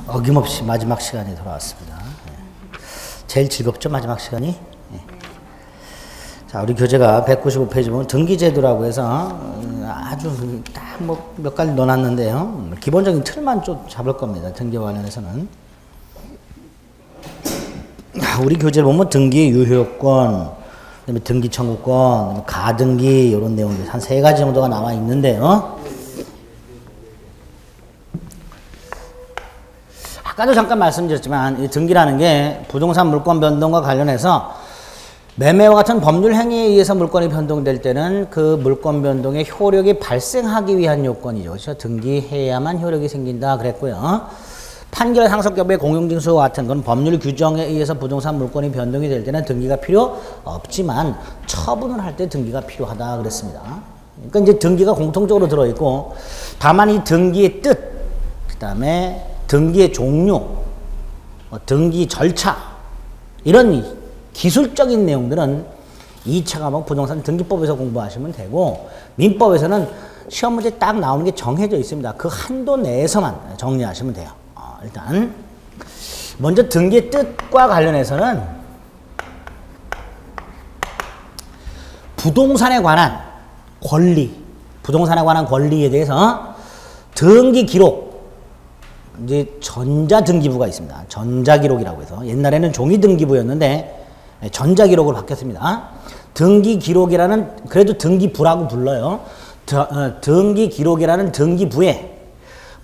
어김없이 마지막 시간이 돌아왔습니다. 제일 즐겁죠, 마지막 시간이? 자, 우리 교재가 195페이지 보면 등기제도라고 해서 아주 딱 뭐 몇 가지 넣어놨는데요. 기본적인 틀만 좀 잡을 겁니다. 등기와 관련해서는. 우리 교재를 보면 등기 유효권, 그다음에 등기 청구권, 가등기 이런 내용들 한 3가지 정도가 나와 있는데요. 아까도 잠깐 말씀드렸지만 이 등기라는 게 부동산 물권 변동과 관련해서 매매와 같은 법률 행위에 의해서 물권이 변동될 때는 그 물권 변동의 효력이 발생하기 위한 요건이죠. 그렇죠? 등기해야만 효력이 생긴다 그랬고요. 판결 상속여부의 공용징수와 같은 건 법률 규정에 의해서 부동산 물권이 변동이 될 때는 등기가 필요 없지만 처분을 할 때 등기가 필요하다 그랬습니다. 그러니까 이제 등기가 공통적으로 들어있고 다만 이 등기의 뜻, 그 다음에 등기의 종류, 등기 절차 이런 기술적인 내용들은 2차 과목 부동산 등기법에서 공부하시면 되고 민법에서는 시험 문제 딱 나오는 게 정해져 있습니다. 그 한도 내에서만 정리하시면 돼요. 일단 먼저 등기의 뜻과 관련해서는 부동산에 관한 권리, 부동산에 관한 권리에 대해서 등기 기록, 이제 전자등기부가 있습니다. 전자기록이라고 해서 옛날에는 종이등기부였는데 전자기록으로 바뀌었습니다. 등기기록이라는, 그래도 등기부라고 불러요. 등기기록이라는 등기부에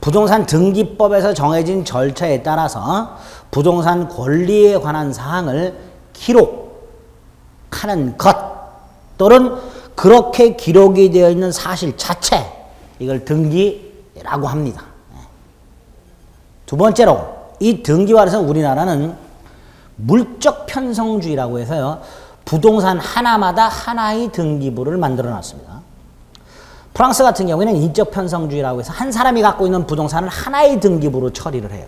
부동산 등기법에서 정해진 절차에 따라서 부동산 권리에 관한 사항을 기록하는 것 또는 그렇게 기록이 되어 있는 사실 자체, 이걸 등기라고 합니다. 두 번째로 이 등기와에서 우리나라는 물적 편성주의라고 해서요. 부동산 하나마다 하나의 등기부를 만들어 놨습니다. 프랑스 같은 경우에는 인적 편성주의라고 해서 한 사람이 갖고 있는 부동산을 하나의 등기부로 처리를 해요.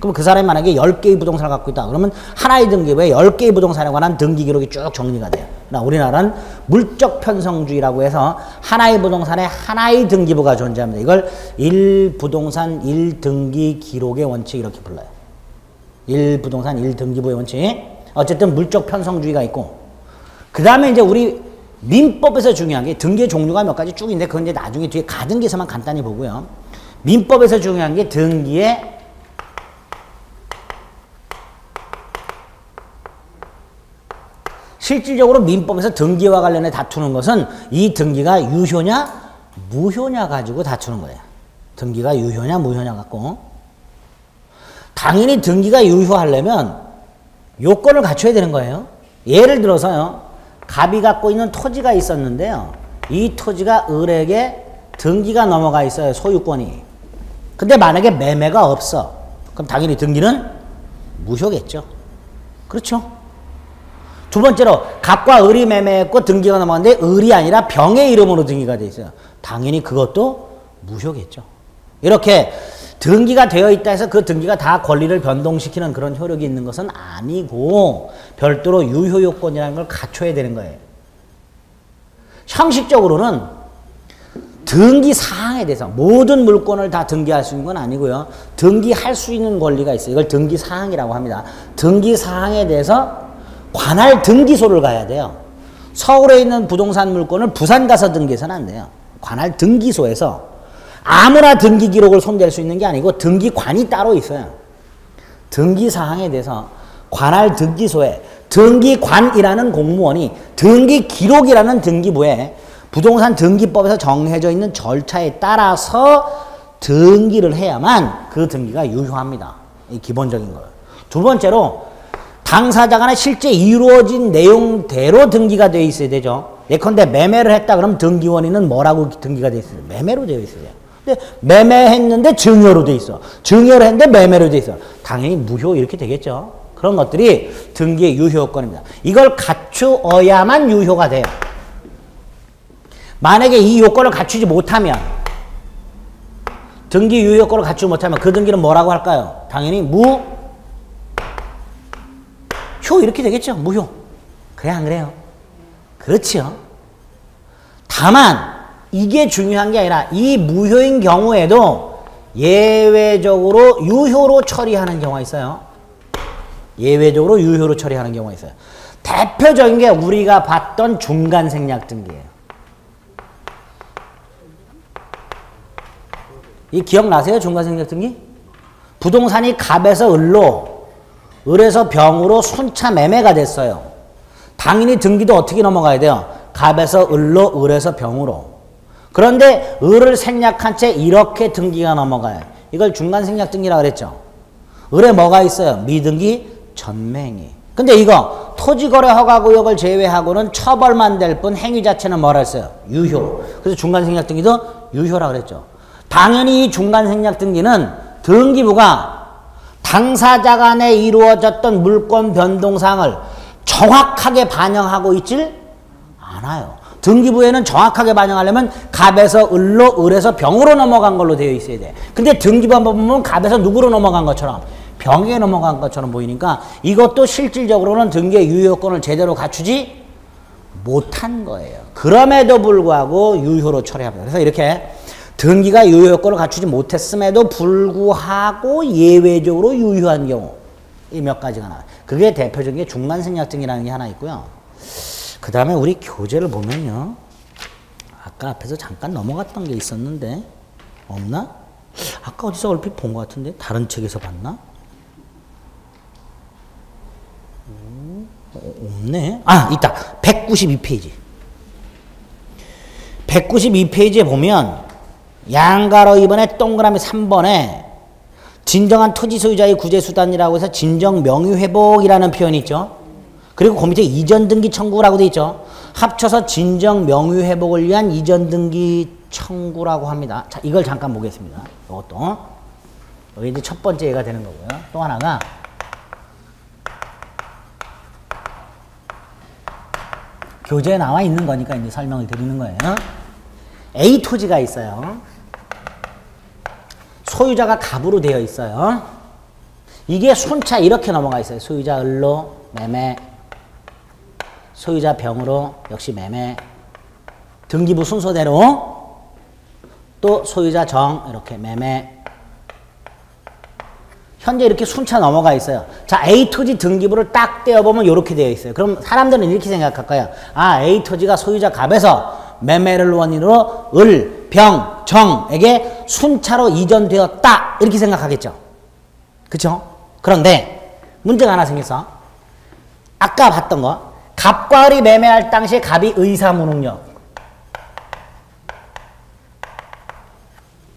그럼 그 사람이 만약에 10개의 부동산을 갖고 있다. 그러면 하나의 등기부에 10개의 부동산에 관한 등기 기록이 쭉 정리가 돼요. 그러나 우리나라는 물적 편성주의라고 해서 하나의 부동산에 하나의 등기부가 존재합니다. 이걸 1부동산 1등기 기록의 원칙 이렇게 불러요. 1부동산 1등기부의 원칙. 어쨌든 물적 편성주의가 있고 그 다음에 이제 우리 민법에서 중요한 게 등기의 종류가 몇 가지 쭉 있는데 그건 이제 나중에 뒤에 가등기에서만 간단히 보고요. 민법에서 중요한 게 등기의 실질적으로 민법에서 등기와 관련해 다투는 것은 이 등기가 유효냐 무효냐 가지고 다투는 거예요. 등기가 유효냐 무효냐 갖고. 당연히 등기가 유효하려면 요건을 갖춰야 되는 거예요. 예를 들어서요. 갑이 갖고 있는 토지가 있었는데요. 이 토지가 을에게 등기가 넘어가 있어요. 소유권이. 근데 만약에 매매가 없어. 그럼 당연히 등기는 무효겠죠. 그렇죠? 두 번째로 갑과 을이 매매했고 등기가 넘어갔는데 을이 아니라 병의 이름으로 등기가 돼 있어요. 당연히 그것도 무효겠죠. 이렇게 등기가 되어 있다 해서 그 등기가 다 권리를 변동시키는 그런 효력이 있는 것은 아니고 별도로 유효 요건이라는 걸 갖춰야 되는 거예요. 형식적으로는 등기 사항에 대해서 모든 물건을 다 등기할 수 있는 건 아니고요. 등기할 수 있는 권리가 있어요. 이걸 등기 사항이라고 합니다. 등기 사항에 대해서 관할 등기소를 가야 돼요. 서울에 있는 부동산 물건을 부산 가서 등기해서는 안 돼요. 관할 등기소에서 아무나 등기 기록을 손댈 수 있는 게 아니고 등기관이 따로 있어요. 등기 사항에 대해서 관할 등기소에 등기관이라는 공무원이 등기 기록이라는 등기부에 부동산 등기법에서 정해져 있는 절차에 따라서 등기를 해야만 그 등기가 유효합니다. 이 기본적인 거예요. 두 번째로 당사자 간에 실제 이루어진 내용대로 등기가 되어 있어야 되죠. 예컨대 매매를 했다 그러면 등기원인은 뭐라고 등기가 되어 있어요? 매매로 되어 있어요. 근데 매매했는데 증여로 되어 있어. 증여를 했는데 매매로 되어 있어. 당연히 무효 이렇게 되겠죠. 그런 것들이 등기의 유효 요건입니다. 이걸 갖추어야만 유효가 돼요. 만약에 이 요건을 갖추지 못하면 등기 유효 요건을 갖추지 못하면 그 등기는 뭐라고 할까요? 당연히 무효 이렇게 되겠죠. 무효. 그래 안 그래요? 그렇죠. 다만 이게 중요한 게 아니라 이 무효인 경우에도 예외적으로 유효로 처리하는 경우가 있어요. 예외적으로 유효로 처리하는 경우가 있어요. 대표적인 게 우리가 봤던 중간생략등기예요. 이 기억나세요? 중간생략등기? 부동산이 갑에서 을로, 을에서 병으로 순차 매매가 됐어요. 당연히 등기도 어떻게 넘어가야 돼요? 갑에서 을로, 을에서 병으로. 그런데 을을 생략한 채 이렇게 등기가 넘어가요. 이걸 중간생략등기라고 그랬죠. 을에 뭐가 있어요? 미등기, 전매행위. 근데 이거 토지거래허가구역을 제외하고는 처벌만 될 뿐 행위 자체는 뭐라 했어요? 유효. 그래서 중간생략등기도 유효라고 그랬죠. 당연히 이 중간생략등기는 등기부가 당사자 간에 이루어졌던 물권 변동사항을 정확하게 반영하고 있질 않아요. 등기부에는 정확하게 반영하려면 갑에서 을로, 을에서 병으로 넘어간 걸로 되어 있어야 돼. 근데 등기부 한번 보면 갑에서 누구로 넘어간 것처럼, 병에 넘어간 것처럼 보이니까 이것도 실질적으로는 등기의 유효권을 제대로 갖추지 못한 거예요. 그럼에도 불구하고 유효로 처리합니다. 그래서 이렇게 등기가 유효권을 갖추지 못했음에도 불구하고 예외적으로 유효한 경우, 이 몇 가지가 나와요. 그게 대표적인 게 중간생략등기라는 게 하나 있고요. 그 다음에 우리 교재를 보면요. 아까 앞에서 잠깐 넘어갔던 게 있었는데 없나? 아까 어디서 얼핏 본 것 같은데? 다른 책에서 봤나? 없네. 아, 있다. 192페이지. 192페이지에 보면 양가로 2번에 동그라미 3번에 진정한 토지 소유자의 구제수단이라고 해서 진정 명의회복이라는 표현이 있죠. 그리고 그 밑에 이전등기 청구라고 돼 있죠. 합쳐서 진정 명의회복을 위한 이전등기 청구라고 합니다. 자, 이걸 잠깐 보겠습니다. 이것도. 여기 이제 첫 번째 예가 되는 거고요. 또 하나가 교재에 나와 있는 거니까 이제 설명을 드리는 거예요. A 토지가 있어요. 소유자가 갑으로 되어 있어요. 이게 순차 이렇게 넘어가 있어요. 소유자 을로 매매, 소유자 병으로 역시 매매, 등기부 순서대로 또 소유자 정 이렇게 매매. 현재 이렇게 순차 넘어가 있어요. 자, A 토지 등기부를 딱 떼어보면 이렇게 되어 있어요. 그럼 사람들은 이렇게 생각할 거예요. 아, A 토지가 소유자 갑에서 매매를 원인으로 을, 병, 정에게 순차로 이전되었다. 이렇게 생각하겠죠. 그쵸? 그런데 문제가 하나 생겼어. 아까 봤던 거. 갑과 을이 매매할 당시에 갑이 의사무능력.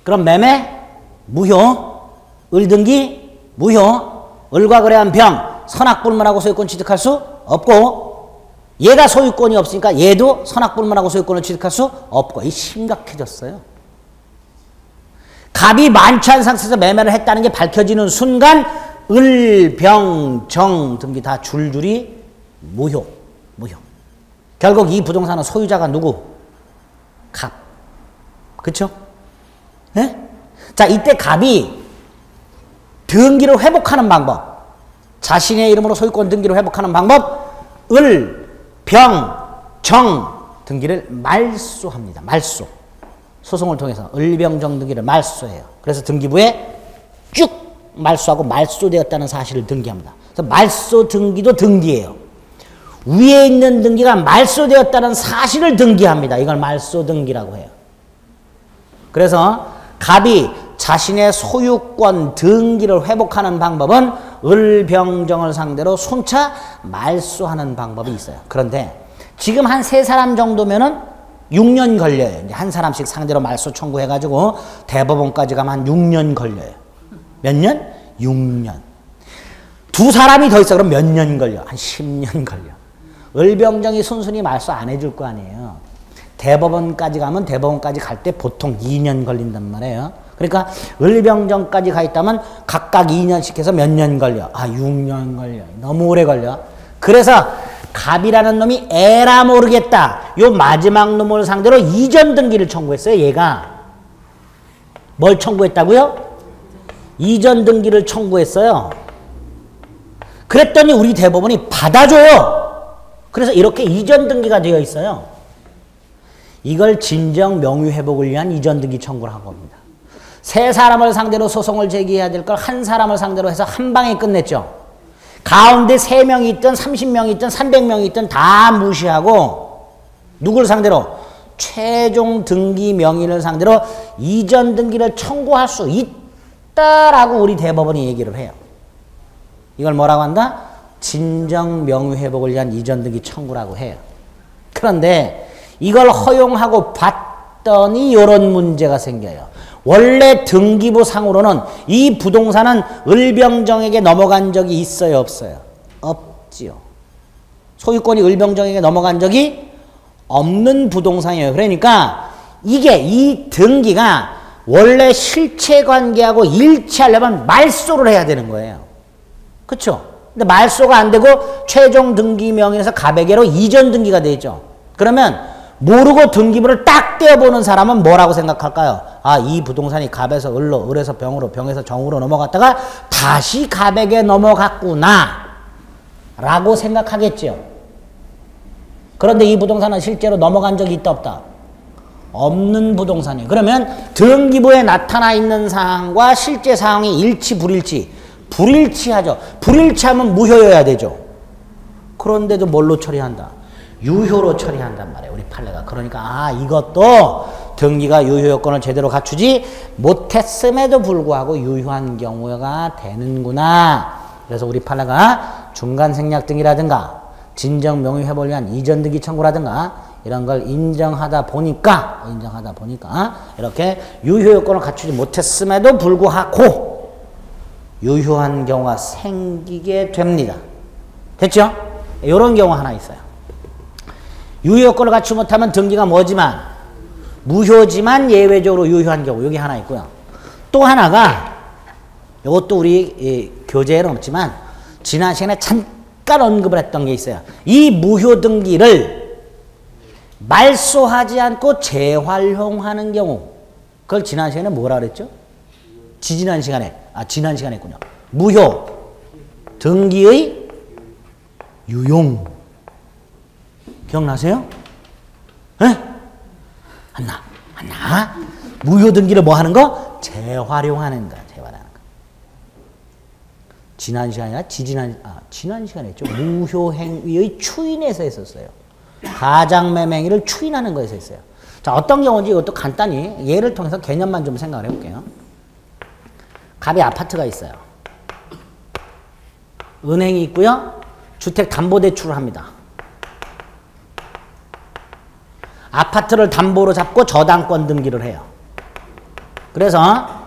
그럼 매매? 무효. 을등기? 무효. 을과 거래한 병. 선악불문하고 소유권 취득할 수 없고, 얘가 소유권이 없으니까 얘도 선악불문하고 소유권을 취득할 수 없고, 이 심각해졌어요. 갑이 만취한 상태에서 매매를 했다는 게 밝혀지는 순간 을, 병, 정 등기 다 줄줄이 무효. 무효. 결국 이 부동산은 소유자가 누구? 갑. 그쵸? 네? 자, 이때 갑이 등기를 회복하는 방법, 자신의 이름으로 소유권 등기를 회복하는 방법, 을, 병, 정 등기를 말소합니다. 말소. 소송을 통해서 을병정 등기를 말소해요. 그래서 등기부에 쭉 말소하고 말소되었다는 사실을 등기합니다. 그래서 말소 등기도 등기예요. 위에 있는 등기가 말소되었다는 사실을 등기합니다. 이걸 말소 등기라고 해요. 그래서 갑이 자신의 소유권 등기를 회복하는 방법은 을병정을 상대로 순차 말소하는 방법이 있어요. 그런데 지금 한 3사람 정도면은 6년 걸려요. 이제 한 사람씩 상대로 말소 청구해가지고 대법원까지 가면 한 6년 걸려요. 몇 년? 6년. 2사람이 더 있어. 그럼 몇 년 걸려? 한 10년 걸려. 을병정이 순순히 말소 안 해줄 거 아니에요. 대법원까지 가면 대법원까지 갈 때 보통 2년 걸린단 말이에요. 그러니까 을병정까지 가 있다면 각각 2년씩 해서 몇 년 걸려? 아, 6년 걸려. 너무 오래 걸려. 그래서 갑이라는 놈이 에라 모르겠다. 요 마지막 놈을 상대로 이전 등기를 청구했어요. 얘가. 뭘 청구했다고요? 이전 등기를 청구했어요. 그랬더니 우리 대법원이 받아줘요. 그래서 이렇게 이전 등기가 되어 있어요. 이걸 진정 명의회복을 위한 이전 등기 청구를 한 겁니다. 세 사람을 상대로 소송을 제기해야 될 걸 한 사람을 상대로 해서 한 방에 끝냈죠. 가운데 3명이 있든 30명이 있든 300명이 있든 다 무시하고 누구를 상대로? 최종 등기 명의를 상대로 이전 등기를 청구할 수 있다라고 우리 대법원이 얘기를 해요. 이걸 뭐라고 한다? 진정 명의회복을 위한 이전 등기 청구라고 해요. 그런데 이걸 허용하고 봤더니 이런 문제가 생겨요. 원래 등기부 상으로는 이 부동산은 을병정에게 넘어간 적이 있어요, 없어요? 없지요. 소유권이 을병정에게 넘어간 적이 없는 부동산이에요. 그러니까 이 등기가 원래 실체관계하고 일치하려면 말소를 해야 되는 거예요. 그렇죠? 근데 말소가 안 되고 최종 등기 명의에서 갑에게로 이전 등기가 돼 있죠. 그러면 모르고 등기부를 딱 떼어보는 사람은 뭐라고 생각할까요? 아, 이 부동산이 갑에서 을로, 을에서 병으로, 병에서 정으로 넘어갔다가 다시 갑에게 넘어갔구나 라고 생각하겠죠. 그런데 이 부동산은 실제로 넘어간 적이 있다 없다? 없는 부동산이에요. 그러면 등기부에 나타나 있는 사항과 실제 사항이 일치 불일치? 불일치하죠. 불일치하면 무효여야 되죠. 그런데도 뭘로 처리한다? 유효로 처리한단 말이에요. 우리 판례가. 그러니까 이것도 등기가 유효요건을 제대로 갖추지 못했음에도 불구하고 유효한 경우가 되는구나. 그래서 우리 판례가 중간생략 등이라든가 진정명의회복을 위한 이전 등기 청구라든가 이런 걸 인정하다 보니까 이렇게 유효요건을 갖추지 못했음에도 불구하고 유효한 경우가 생기게 됩니다. 됐죠? 이런 경우 하나 있어요. 유효요건을 갖추지 못하면 등기가 뭐지만 무효지만 예외적으로 유효한 경우 여기 하나 있고요. 또 하나가 이것도 우리 교재에는 없지만 지난 시간에 잠깐 언급을 했던 게 있어요. 이 무효 등기를 말소하지 않고 재활용하는 경우 그걸 지난 시간에 뭐라 그랬죠? 지난 시간에 했군요. 무효 등기의 유용 기억나세요? 에? 안 나? 무효 등기를 뭐 하는 거? 재활용하는 거. 지난 시간이나 지난 시간에 했죠. 무효 행위의 추인에서 했었어요. 가장매매행위를 추인하는 거에서 했어요. 자, 어떤 경우인지 이것도 간단히 예를 통해서 개념만 좀 생각을 해볼게요. 갑에 아파트가 있어요. 은행이 있고요. 주택담보대출을 합니다. 아파트를 담보로 잡고 저당권 등기를 해요. 그래서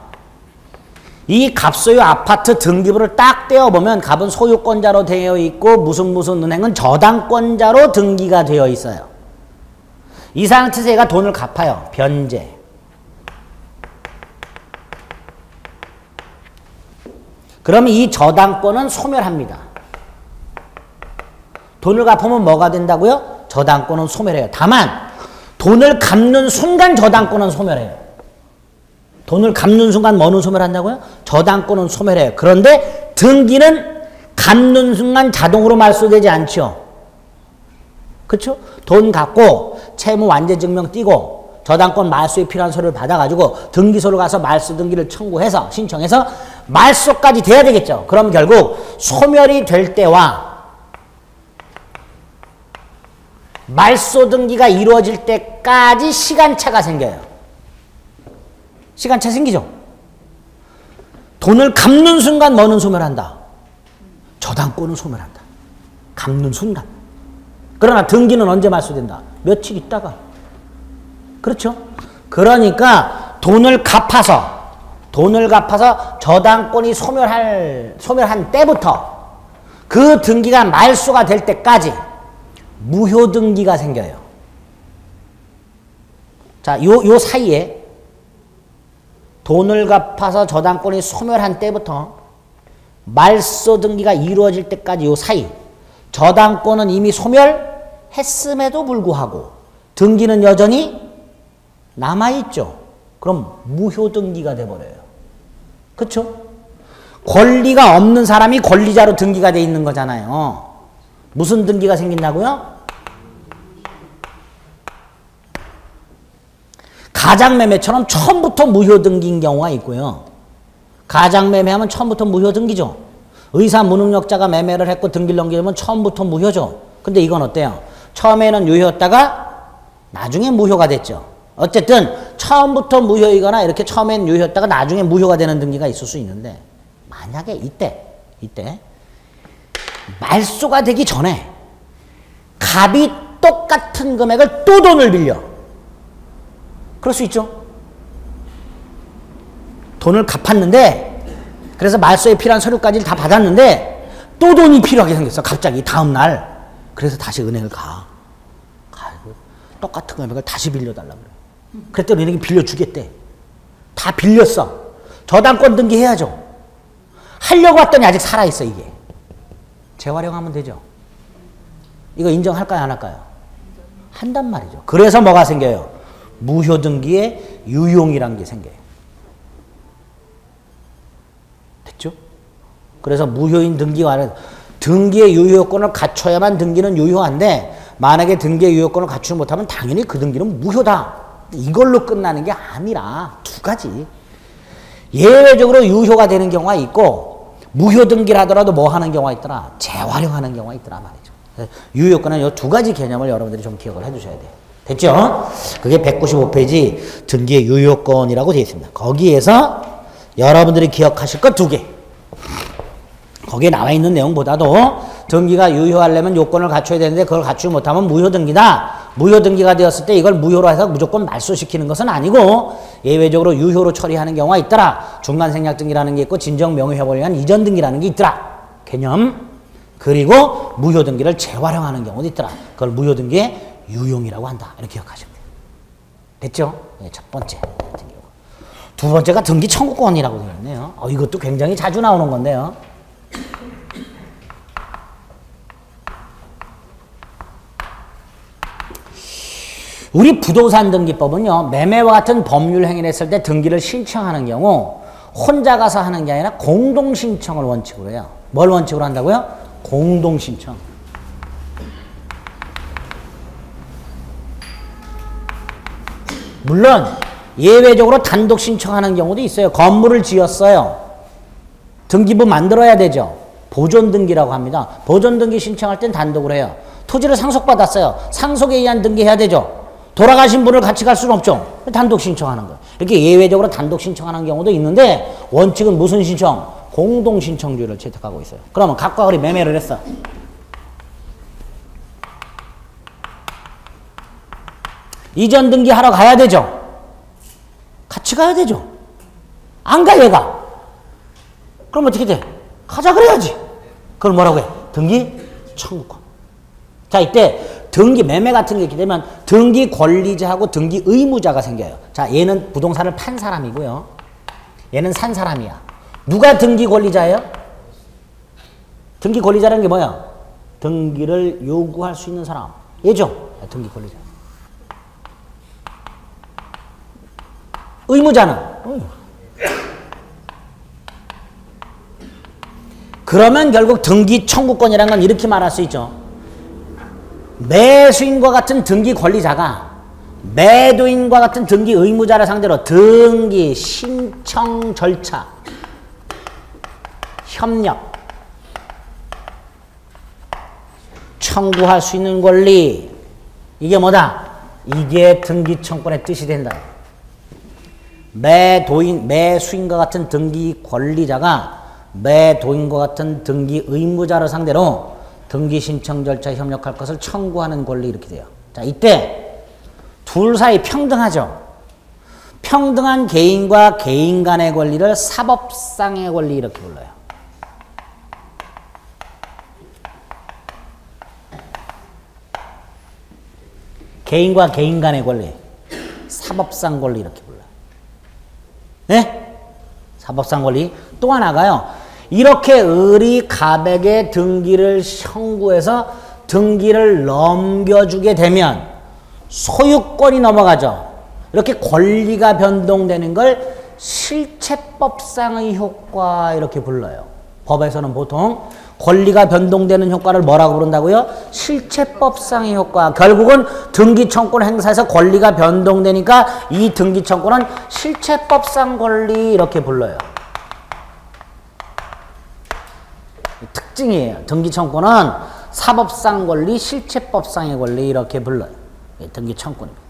이 갑소유 아파트 등기부를 딱 떼어보면 갑은 소유권자로 되어 있고 무슨 은행은 저당권자로 등기가 되어 있어요. 이 상태에서 얘가 돈을 갚아요. 변제. 그러면 이 저당권은 소멸합니다. 돈을 갚으면 뭐가 된다고요? 저당권은 소멸해요. 다만 돈을 갚는 순간 저당권은 소멸해요. 돈을 갚는 순간 뭐는 소멸한다고요? 저당권은 소멸해요. 그런데 등기는 갚는 순간 자동으로 말소되지 않죠. 그렇죠? 돈 갚고 채무 완전 증명 띄고 저당권 말소에 필요한 서류를 받아가지고 등기소로 가서 말소 등기를 청구해서 신청해서 말소까지 돼야 되겠죠. 그럼 결국 소멸이 될 때와 말소 등기가 이루어질 때까지 시간차가 생겨요. 시간차 생기죠. 돈을 갚는 순간 뭐는 소멸한다? 저당권은 소멸한다. 갚는 순간. 그러나 등기는 언제 말소된다? 며칠 있다가. 그렇죠? 그러니까 돈을 갚아서 저당권이 소멸한 때부터 그 등기가 말소가 될 때까지 무효 등기가 생겨요. 자, 요 사이에 돈을 갚아서 저당권이 소멸한 때부터 말소 등기가 이루어질 때까지 요 사이 저당권은 이미 소멸했음에도 불구하고 등기는 여전히 남아있죠. 그럼 무효 등기가 돼버려요. 그렇죠? 권리가 없는 사람이 권리자로 등기가 돼 있는 거잖아요. 무슨 등기가 생긴다고요? 가장매매처럼 처음부터 무효등기인 경우가 있고요. 가장매매하면 처음부터 무효등기죠. 의사 무능력자가 매매를 했고 등기를 넘기면 처음부터 무효죠. 근데 이건 어때요? 처음에는 유효였다가 나중에 무효가 됐죠. 어쨌든 처음부터 무효이거나 이렇게 처음엔 유효였다가 나중에 무효가 되는 등기가 있을 수 있는데, 만약에 이때 말소가 되기 전에 갑이 똑같은 금액을 또 돈을 빌려. 그럴 수 있죠. 돈을 갚았는데, 그래서 말소에 필요한 서류까지 다 받았는데 또 돈이 필요하게 생겼어. 갑자기 다음 날. 그래서 다시 은행을 가고 똑같은 금액을 다시 빌려달라고 그래. 그랬더니 은행이 빌려주겠대. 다 빌렸어. 저당권 등기해야죠. 하려고 했더니 아직 살아있어. 이게 재활용하면 되죠. 이거 인정할까요, 안 할까요? 한단 말이죠. 그래서 뭐가 생겨요? 무효등기에 유용이란 게 생겨요. 됐죠? 그래서 무효인 등기와는 등기의 유효권을 갖춰야만 등기는 유효한데, 만약에 등기의 유효권을 갖추지 못하면 당연히 그 등기는 무효다. 이걸로 끝나는 게 아니라 두 가지. 예외적으로 유효가 되는 경우가 있고, 무효 등기를 하더라도 뭐 하는 경우가 있더라? 재활용하는 경우가 있더라 말이죠. 유효권은 이 두 가지 개념을 여러분들이 좀 기억을 해두셔야 돼요. 됐죠? 그게 195페이지 등기의 유효권이라고 되어 있습니다. 거기에서 여러분들이 기억하실 것 두 개. 거기에 나와 있는 내용보다도 등기가 유효하려면 요건을 갖춰야 되는데 그걸 갖추지 못하면 무효등기다. 무효등기가 되었을 때 이걸 무효로 해서 무조건 말소시키는 것은 아니고 예외적으로 유효로 처리하는 경우가 있더라. 중간생략등기라는 게 있고 진정명의회복을 위한 이전등기라는 게 있더라. 개념. 그리고 무효등기를 재활용하는 경우도 있더라. 그걸 무효등기의 유용이라고 한다. 이렇게 기억하시면 돼요. 됐죠? 네, 첫 번째. 두 번째가 등기 청구권이라고 되어 있네요. 이것도 굉장히 자주 나오는 건데요. 우리 부동산 등기법은요, 매매와 같은 법률 행위를 했을 때 등기를 신청하는 경우 혼자 가서 하는 게 아니라 공동 신청을 원칙으로 해요. 뭘 원칙으로 한다고요? 공동 신청. 물론 예외적으로 단독 신청하는 경우도 있어요. 건물을 지었어요. 등기부 만들어야 되죠. 보존등기라고 합니다. 보존등기 신청할 땐 단독으로 해요. 토지를 상속받았어요. 상속에 의한 등기해야 되죠. 돌아가신 분을 같이 갈 수는 없죠. 단독 신청하는 거예요. 이렇게 예외적으로 단독 신청하는 경우도 있는데 원칙은 무슨 신청? 공동 신청주의를 채택하고 있어요. 그러면 각과 을이 매매를 했어. 이전 등기하러 가야 되죠. 같이 가야 되죠. 안 가 얘가. 그럼 어떻게 돼? 가자 그래야지. 그걸 뭐라고 해? 등기 청구권. 자, 이때 등기 매매 같은 게 있게 되면 등기 권리자하고 등기 의무자가 생겨요. 자, 얘는 부동산을 판 사람이고요. 얘는 산 사람이야. 누가 등기 권리자예요? 등기 권리자라는 게 뭐야? 등기를 요구할 수 있는 사람. 얘죠? 등기 권리자. 의무자는? 그러면 결국 등기 청구권이라는 건 이렇게 말할 수 있죠. 매수인과 같은 등기 권리자가 매도인과 같은 등기 의무자를 상대로 등기 신청 절차, 협력, 청구할 수 있는 권리, 이게 뭐다? 이게 등기 청구권의 뜻이 된다. 매수인과 같은 등기 권리자가 매도인과 같은 등기 의무자를 상대로 등기 신청 절차에 협력할 것을 청구하는 권리, 이렇게 돼요. 자, 이때 둘 사이 평등하죠. 평등한 개인과 개인 간의 권리를 사법상의 권리, 이렇게 불러요. 개인과 개인 간의 권리, 사법상 권리, 이렇게 불러요. 네? 사법상 권리. 또 하나가요. 이렇게 을이 갑에게 등기를 청구해서 등기를 넘겨주게 되면 소유권이 넘어가죠. 이렇게 권리가 변동되는 걸 실체법상의 효과, 이렇게 불러요. 법에서는 보통 권리가 변동되는 효과를 뭐라고 부른다고요? 실체법상의 효과. 결국은 등기청구권 행사에서 권리가 변동되니까 이 등기청구는 실체법상 권리 이렇게 불러요. 특징이에요. 등기청구는 사법상 권리, 실체법상의 권리 이렇게 불러요. 등기청구입니다.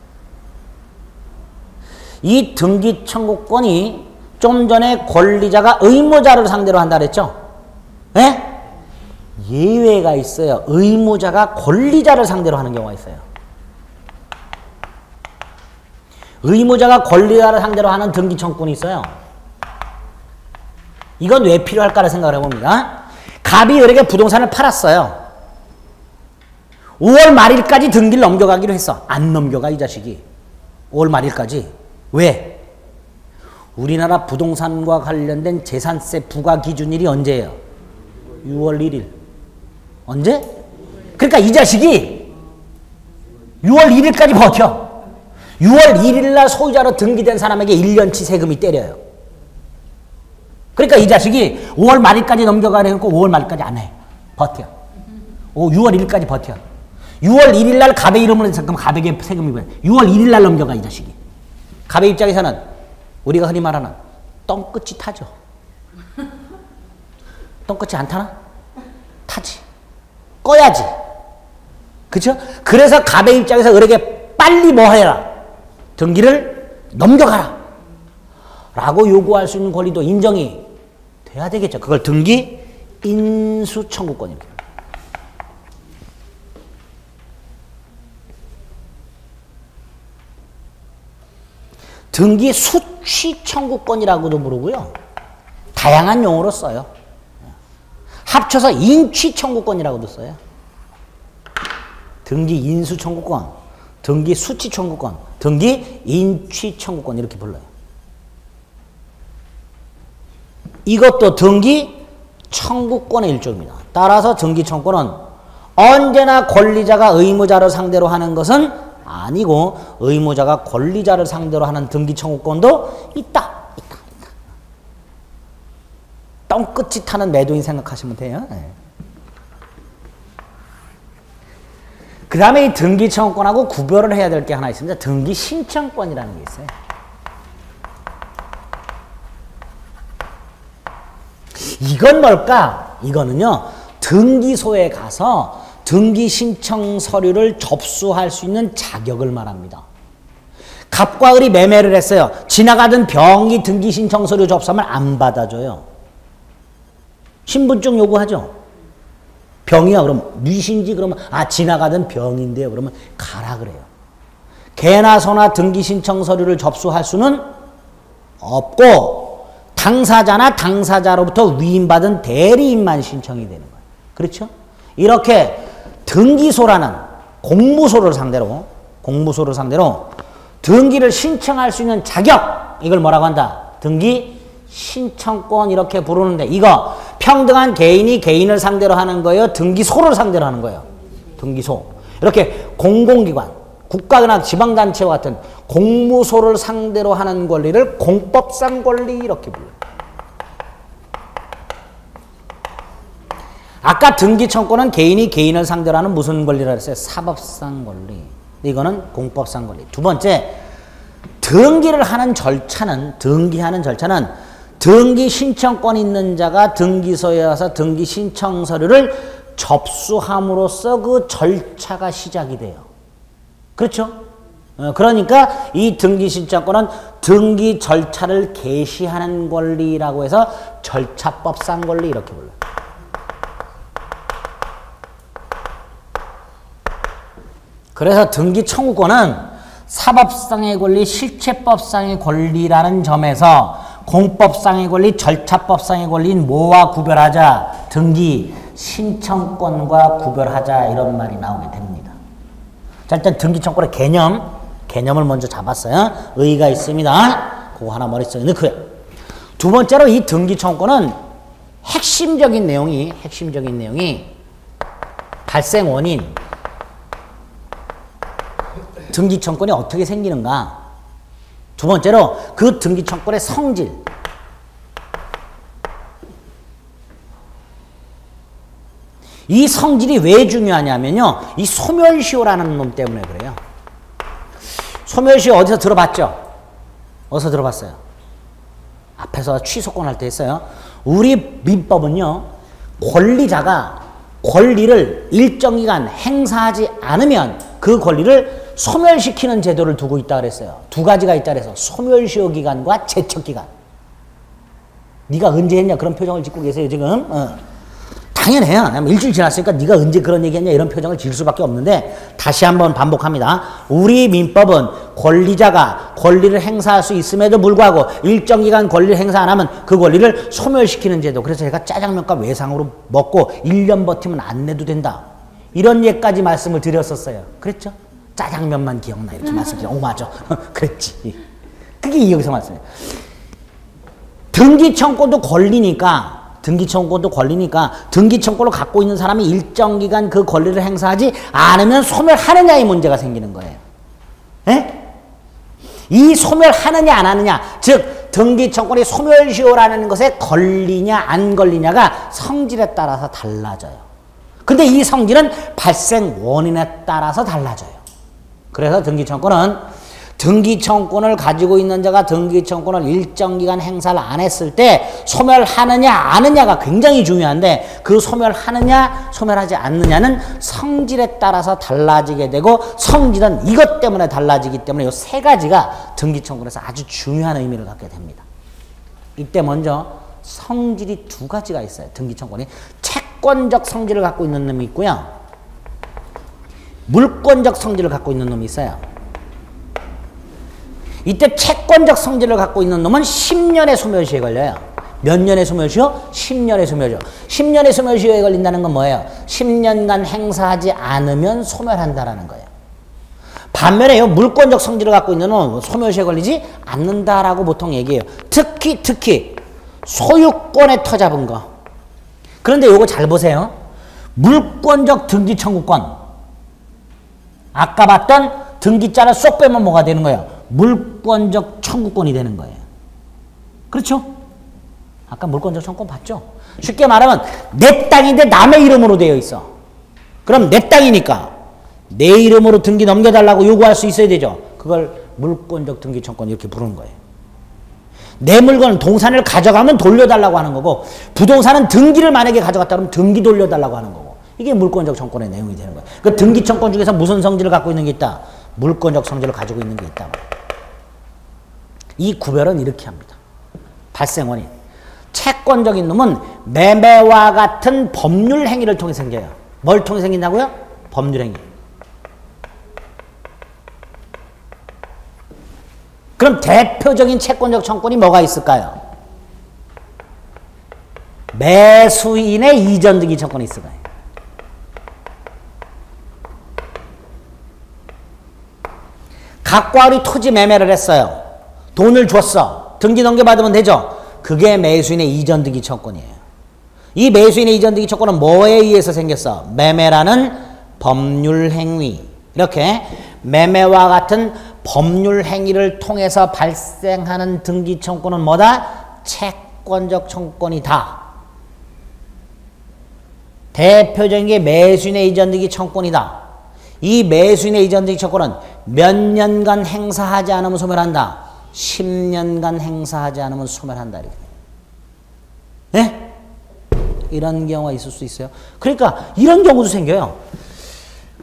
이 등기청구권이 좀 전에 권리자가 의무자를 상대로 한다 그랬죠? 예? 예외가 있어요. 의무자가 권리자를 상대로 하는 경우가 있어요. 의무자가 권리자를 상대로 하는 등기청구권이 있어요. 이건 왜 필요할까를 생각을 해봅니다. 갑이 을에게 부동산을 팔았어요. 5월 말일까지 등기를 넘겨가기로 했어. 안 넘겨가 이 자식이. 5월 말일까지. 왜? 우리나라 부동산과 관련된 재산세 부과 기준일이 언제예요? 6월 1일. 언제? 그러니까 이 자식이 6월 1일까지 버텨. 6월 1일 날 소유자로 등기된 사람에게 1년치 세금이 때려요. 그러니까 이 자식이 5월 말일까지 넘겨가려고 5월 말일까지 안 해. 버텨. 6월 1일까지 버텨. 6월 1일 날 갑의 이름으로 잠깐 갑에게 세금이 뭐야? 6월 1일 날 넘겨가 이 자식이. 갑의 입장에서는 우리가 흔히 말하는 똥끝이 타죠. 똥끝이 안 타나? 타지. 꺼야지. 그쵸? 그래서 갑의 입장에서 을에게 빨리 뭐 해라? 등기를 넘겨가라. 라고 요구할 수 있는 권리도 인정이 돼야 되겠죠. 그걸 등기 인수 청구권입니다. 등기 수취 청구권이라고도 부르고요. 다양한 용어로 써요. 합쳐서 인취 청구권이라고도 써요. 등기 인수 청구권, 등기 수취 청구권, 등기 인취 청구권 이렇게 불러요. 이것도 등기 청구권의 일종입니다. 따라서 등기 청구권은 언제나 권리자가 의무자를 상대로 하는 것은 아니고 의무자가 권리자를 상대로 하는 등기 청구권도 있다. 똥끝이 타는 매도인 생각하시면 돼요. 네. 그 다음에 이 등기 청구권하고 구별을 해야 될 게 하나 있습니다. 등기 신청권이라는 게 있어요. 이건 뭘까? 이거는요, 등기소에 가서 등기 신청 서류를 접수할 수 있는 자격을 말합니다. 갑과 을이 매매를 했어요. 지나가던 병이 등기 신청 서류 접수하면 안 받아줘요. 신분증 요구하죠. 병이야 그럼 뉘신지 그러면 지나가던 병인데요. 그러면 가라 그래요. 개나 소나 등기 신청 서류를 접수할 수는 없고 당사자나 당사자로부터 위임받은 대리인만 신청이 되는 거예요. 그렇죠? 이렇게 등기소라는 공무소를 상대로 등기를 신청할 수 있는 자격, 이걸 뭐라고 한다? 등기 신청권 이렇게 부르는데, 이거 평등한 개인이 개인을 상대로 하는 거예요? 등기소를 상대로 하는 거예요? 등기소. 이렇게 공공기관, 국가나 지방단체와 같은 공무소를 상대로 하는 권리를 공법상 권리 이렇게 불러요. 아까 등기청구는 개인이 개인을 상대로 하는 무슨 권리라 했어요? 사법상 권리. 이거는 공법상 권리. 두 번째, 등기하는 절차는 등기 신청권 있는 자가 등기소에 와서 등기 신청 서류를 접수함으로써 그 절차가 시작이 돼요. 그렇죠? 그러니까 이 등기 신청권은 등기 절차를 개시하는 권리라고 해서 절차법상 권리 이렇게 불러요. 그래서 등기 청구권은 사법상의 권리, 실체법상의 권리라는 점에서 공법상의 권리, 절차법상의 권리인 뭐와 구별하자? 등기 신청권과 구별하자, 이런 말이 나오게 됩니다. 자, 일단 등기 청구권의 개념을 먼저 잡았어요. 의의가 있습니다. 그거 하나 머릿속에 넣고요. 두 번째로 이 등기 청구권은 핵심적인 내용이 발생 원인, 등기청구권이 어떻게 생기는가? 두 번째로 그 등기청구권의 성질. 이 성질이 왜 중요하냐면요. 이 소멸시효라는 놈 때문에 그래요. 소멸시효 어디서 들어봤죠? 어디서 들어봤어요? 앞에서 취소권 할 때 했어요. 우리 민법은요. 권리자가 권리를 일정 기간 행사하지 않으면 그 권리를 소멸시키는 제도를 두고 있다 그랬어요. 두 가지가 있다 그래서 소멸시효 기간과 제척 기간. 네가 언제 했냐 그런 표정을 짓고 계세요 지금. 당연해요. 일주일 지났으니까 네가 언제 그런 얘기했냐 이런 표정을 지을 수밖에 없는데 다시 한번 반복합니다. 우리 민법은 권리자가 권리를 행사할 수 있음에도 불구하고 일정 기간 권리를 행사 안 하면 그 권리를 소멸시키는 제도. 그래서 제가 짜장면과 외상으로 먹고 1년 버티면 안 내도 된다. 이런 예까지 말씀을 드렸었어요. 그랬죠? 짜장면만 기억나 이렇게 말씀드려. 오 맞아. 그랬지. 그게 여기서 말씀이에요. 등기청구도 권리니까 등기청구를 갖고 있는 사람이 일정 기간 그 권리를 행사하지 않으면 소멸하느냐의 문제가 생기는 거예요. 에? 이 소멸하느냐 안 하느냐, 즉 등기청구이 소멸시효라는 것에 걸리냐 안 걸리냐가 성질에 따라서 달라져요. 근데 이 성질은 발생 원인에 따라서 달라져요. 그래서 등기청구를 가지고 있는 자가 등기청구를 일정 기간 행사를 안 했을 때 소멸하느냐 안 하느냐가 굉장히 중요한데 그 소멸하느냐 소멸하지 않느냐는 성질에 따라서 달라지게 되고 성질은 이것 때문에 달라지기 때문에 이 세 가지가 등기청구에서 아주 중요한 의미를 갖게 됩니다. 이때 먼저 성질이 두 가지가 있어요. 등기청구는 채권적 성질을 갖고 있는 놈이 있고요. 물권적 성질을 갖고 있는 놈이 있어요. 이때 채권적 성질을 갖고 있는 놈은 10년의 소멸시효에 걸려요. 몇 년의 소멸시효? 10년의 소멸시효. 10년의 소멸시효에 걸린다는 건 뭐예요? 10년간 행사하지 않으면 소멸한다라는 거예요. 반면에요, 물권적 성질을 갖고 있는 놈은 소멸시효에 걸리지 않는다라고 보통 얘기해요. 특히 소유권에 터잡은 거. 그런데 요거 잘 보세요. 물권적 등기청구권. 아까 봤던 등기자를 쏙 빼면 뭐가 되는 거예요? 물권적 청구권이 되는 거예요. 그렇죠? 아까 물권적 청구권 봤죠? 쉽게 말하면 내 땅인데 남의 이름으로 되어 있어. 그럼 내 땅이니까 내 이름으로 등기 넘겨달라고 요구할 수 있어야 되죠. 그걸 물권적 등기 청구권 이렇게 부르는 거예요. 내 물건 동산을 가져가면 돌려달라고 하는 거고 부동산은 등기를 만약에 가져갔다 그러면 등기 돌려달라고 하는 거고 이게 물권적 청구권의 내용이 되는 거예요. 그 등기 청구권 중에서 무슨 성질을 갖고 있는 게 있다? 물권적 성질을 가지고 있는 게 있다. 이 구별은 이렇게 합니다. 발생 원인. 채권적인 놈은 매매와 같은 법률 행위를 통해 생겨요. 뭘 통해 생긴다고요? 법률 행위. 그럼 대표적인 채권적 청구권이 뭐가 있을까요? 매수인의 이전 등기 청구권이 있을 거예요. 각과 을이 토지 매매를 했어요. 돈을 줬어. 등기 넘겨받으면 되죠. 그게 매수인의 이전 등기 청구권이에요. 이 매수인의 이전 등기 청구권은 뭐에 의해서 생겼어? 매매라는 법률 행위. 이렇게 매매와 같은 법률 행위를 통해서 발생하는 등기 청구권은 뭐다? 채권적 청구권이다. 대표적인 게 매수인의 이전 등기 청구권이다. 이 매수인의 이전 등기 청구권은 몇 년간 행사하지 않으면 소멸한다. 10년간 행사하지 않으면 소멸한다. 이렇게. 네? 이런 경우가 있을 수 있어요. 그러니까 이런 경우도 생겨요.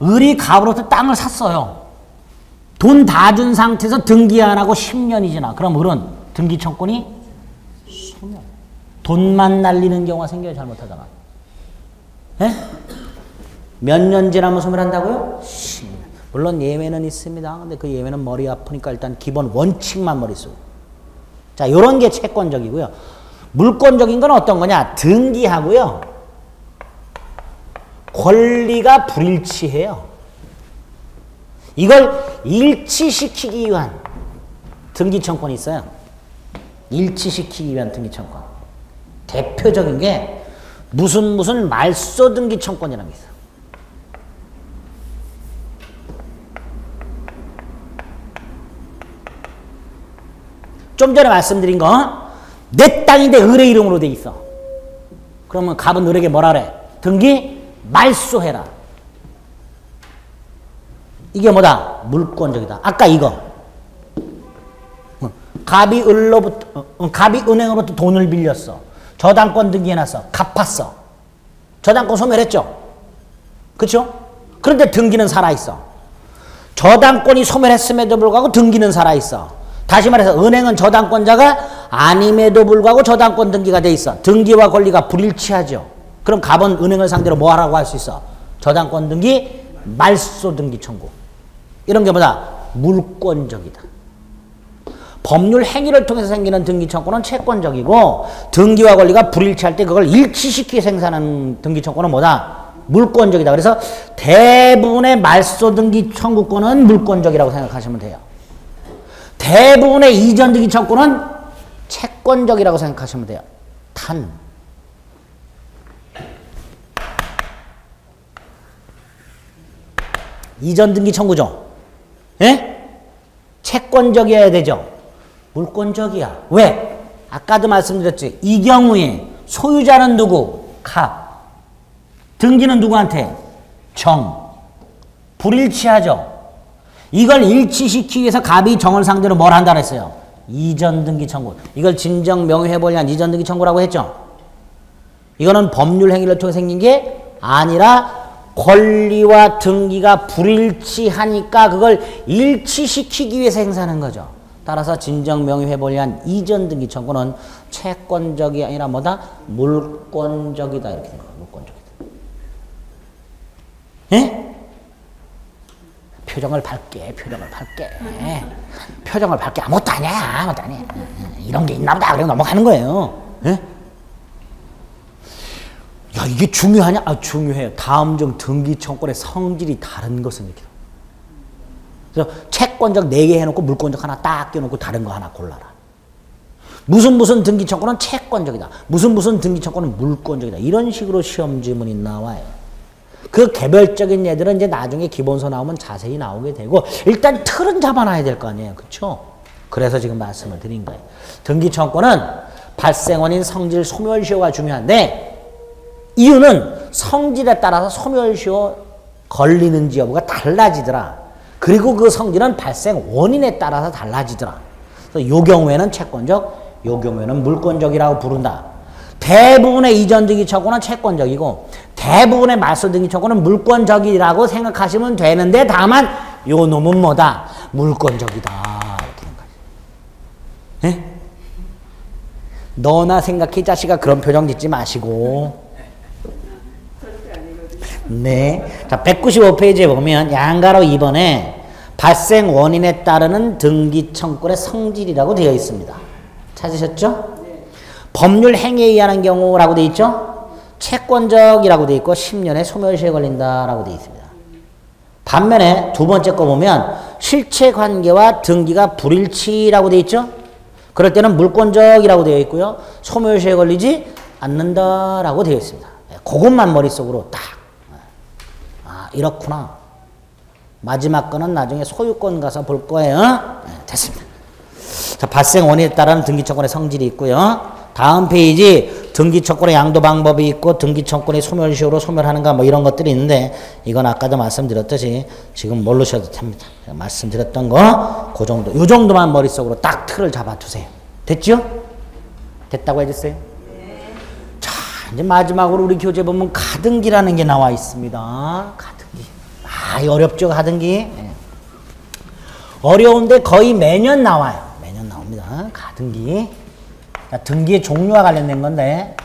을이 갑으로부터 땅을 샀어요. 돈 다 준 상태에서 등기 안 하고 10년이 지나. 그럼 을은 등기 청구권이 소멸. 돈만 날리는 경우가 생겨요. 잘못하다가. 네? 몇 년 지나면 소멸한다고요? 10년. 물론 예외는 있습니다. 근데 그 예외는 머리 아프니까 일단 기본 원칙만 머릿속에. 자, 요런 게 채권적이고요. 물권적인 건 어떤 거냐? 등기하고요. 권리가 불일치해요. 이걸 일치시키기 위한 등기청권이 있어요. 일치시키기 위한 등기청권. 대표적인 게 무슨 말소 등기청권이라는 게 있어요. 좀 전에 말씀드린 거, 내 땅인데 을의 이름으로 돼 있어. 그러면 갑은 을에게 뭐라 그래? 등기 말소해라. 이게 뭐다? 물권적이다. 아까 이거. 갑이 은행으로부터 돈을 빌렸어. 저당권 등기해놨어. 갚았어. 저당권 소멸했죠? 그렇죠? 그런데 등기는 살아있어. 저당권이 소멸했음에도 불구하고 등기는 살아있어. 다시 말해서 은행은 저당권자가 아님에도 불구하고 저당권 등기가 돼 있어. 등기와 권리가 불일치하죠. 그럼 갑은 은행을 상대로 뭐 하라고 할 수 있어? 저당권 등기, 말소 등기 청구. 이런 게 뭐다? 물권적이다. 법률 행위를 통해서 생기는 등기 청구는 채권적이고 등기와 권리가 불일치할 때 그걸 일치시키 생산하는 등기 청구는 뭐다? 물권적이다. 그래서 대부분의 말소 등기 청구권은 물권적이라고 생각하시면 돼요. 대부분의 이전 등기 청구는 채권적이라고 생각하시면 돼요. 단 이전 등기 청구죠. 예? 채권적이어야 되죠. 물권적이야. 왜? 아까도 말씀드렸지. 이 경우에 소유자는 누구? 갑. 등기는 누구한테? 정. 불일치하죠. 이걸 일치시키기 위해서 갑이 정을 상대로 뭘 한다 그랬어요? 이전 등기 청구. 이걸 진정 명의회복을 위한 이전 등기 청구라고 했죠. 이거는 법률 행위를 통해 생긴 게 아니라 권리와 등기가 불일치하니까 그걸 일치시키기 위해서 행사하는 거죠. 따라서 진정 명의회복을 위한 이전 등기 청구는 채권적이 아니라 뭐다? 물권적이다. 이렇게 된 거예요. 물권적이다. 예? 표정을 밝게, 표정을 밝게. 표정을 밝게. 아무것도 아니야, 아무것도 아니야. 이런 게 있나 보다. 그러고 넘어가는 거예요. 예? 야, 이게 중요하냐? 아, 중요해요. 다음 중 등기 청구의 성질이 다른 것은 이렇게. 그래서 채권적 4개 해놓고 물권적 하나 딱 껴놓고 다른 거 하나 골라라. 무슨 등기 청구는 채권적이다. 무슨 등기 청구는 물권적이다. 이런 식으로 시험 지문이 나와요. 그 개별적인 예들은 이제 나중에 기본서 나오면 자세히 나오게 되고 일단 틀은 잡아놔야 될 거 아니에요. 그렇죠? 그래서 지금 말씀을 드린 거예요. 등기 청구는 발생원인 성질 소멸시효가 중요한데 이유는 성질에 따라서 소멸시효 걸리는지 여부가 달라지더라. 그리고 그 성질은 발생 원인에 따라서 달라지더라. 그래서 요 경우에는 채권적, 요 경우에는 물권적이라고 부른다. 대부분의 이전 등기 청구는 채권적이고 대부분의 말소 등기 청구는 물권적이라고 생각하시면 되는데 다만 요 놈은 뭐다? 물권적이다. 이렇게 된 거지. 예? 너나 생각해 자식아. 그런 표정 짓지 마시고. 네. 자, 195페이지에 보면 양가로 2번에 발생 원인에 따르는 등기 청구의 성질이라고 되어 있습니다. 찾으셨죠? 네. 법률 행위에 의한 경우라고 되어 있죠? 채권적이라고 되어 있고 10년의 소멸시효에 걸린다라고 되어 있습니다. 반면에 두 번째 거 보면 실체 관계와 등기가 불일치라고 되어 있죠? 그럴 때는 물권적이라고 되어 있고요. 소멸시효에 걸리지 않는다라고 되어 있습니다. 그것만 머릿속으로 딱. 이렇구나. 마지막 거는 나중에 소유권 가서 볼 거예요. 네, 됐습니다. 자, 발생 원인에 따른 등기청구의 성질이 있고요. 다음 페이지 등기청구의 양도 방법이 있고 등기청구의 소멸시효로 소멸하는가 뭐 이런 것들이 있는데 이건 아까도 말씀드렸듯이 지금 모르셔도 됩니다. 말씀드렸던 거 그 정도. 요 정도만 머릿속으로 딱 틀을 잡아두세요. 됐죠? 됐다고 해주세요. 자, 이제 마지막으로 우리 교재 보면 가등기라는 게 나와 있습니다. 가등기. 어렵죠, 가등기? 네. 어려운데 거의 매년 나와요. 매년 나옵니다. 가등기. 자, 등기의 종류와 관련된 건데.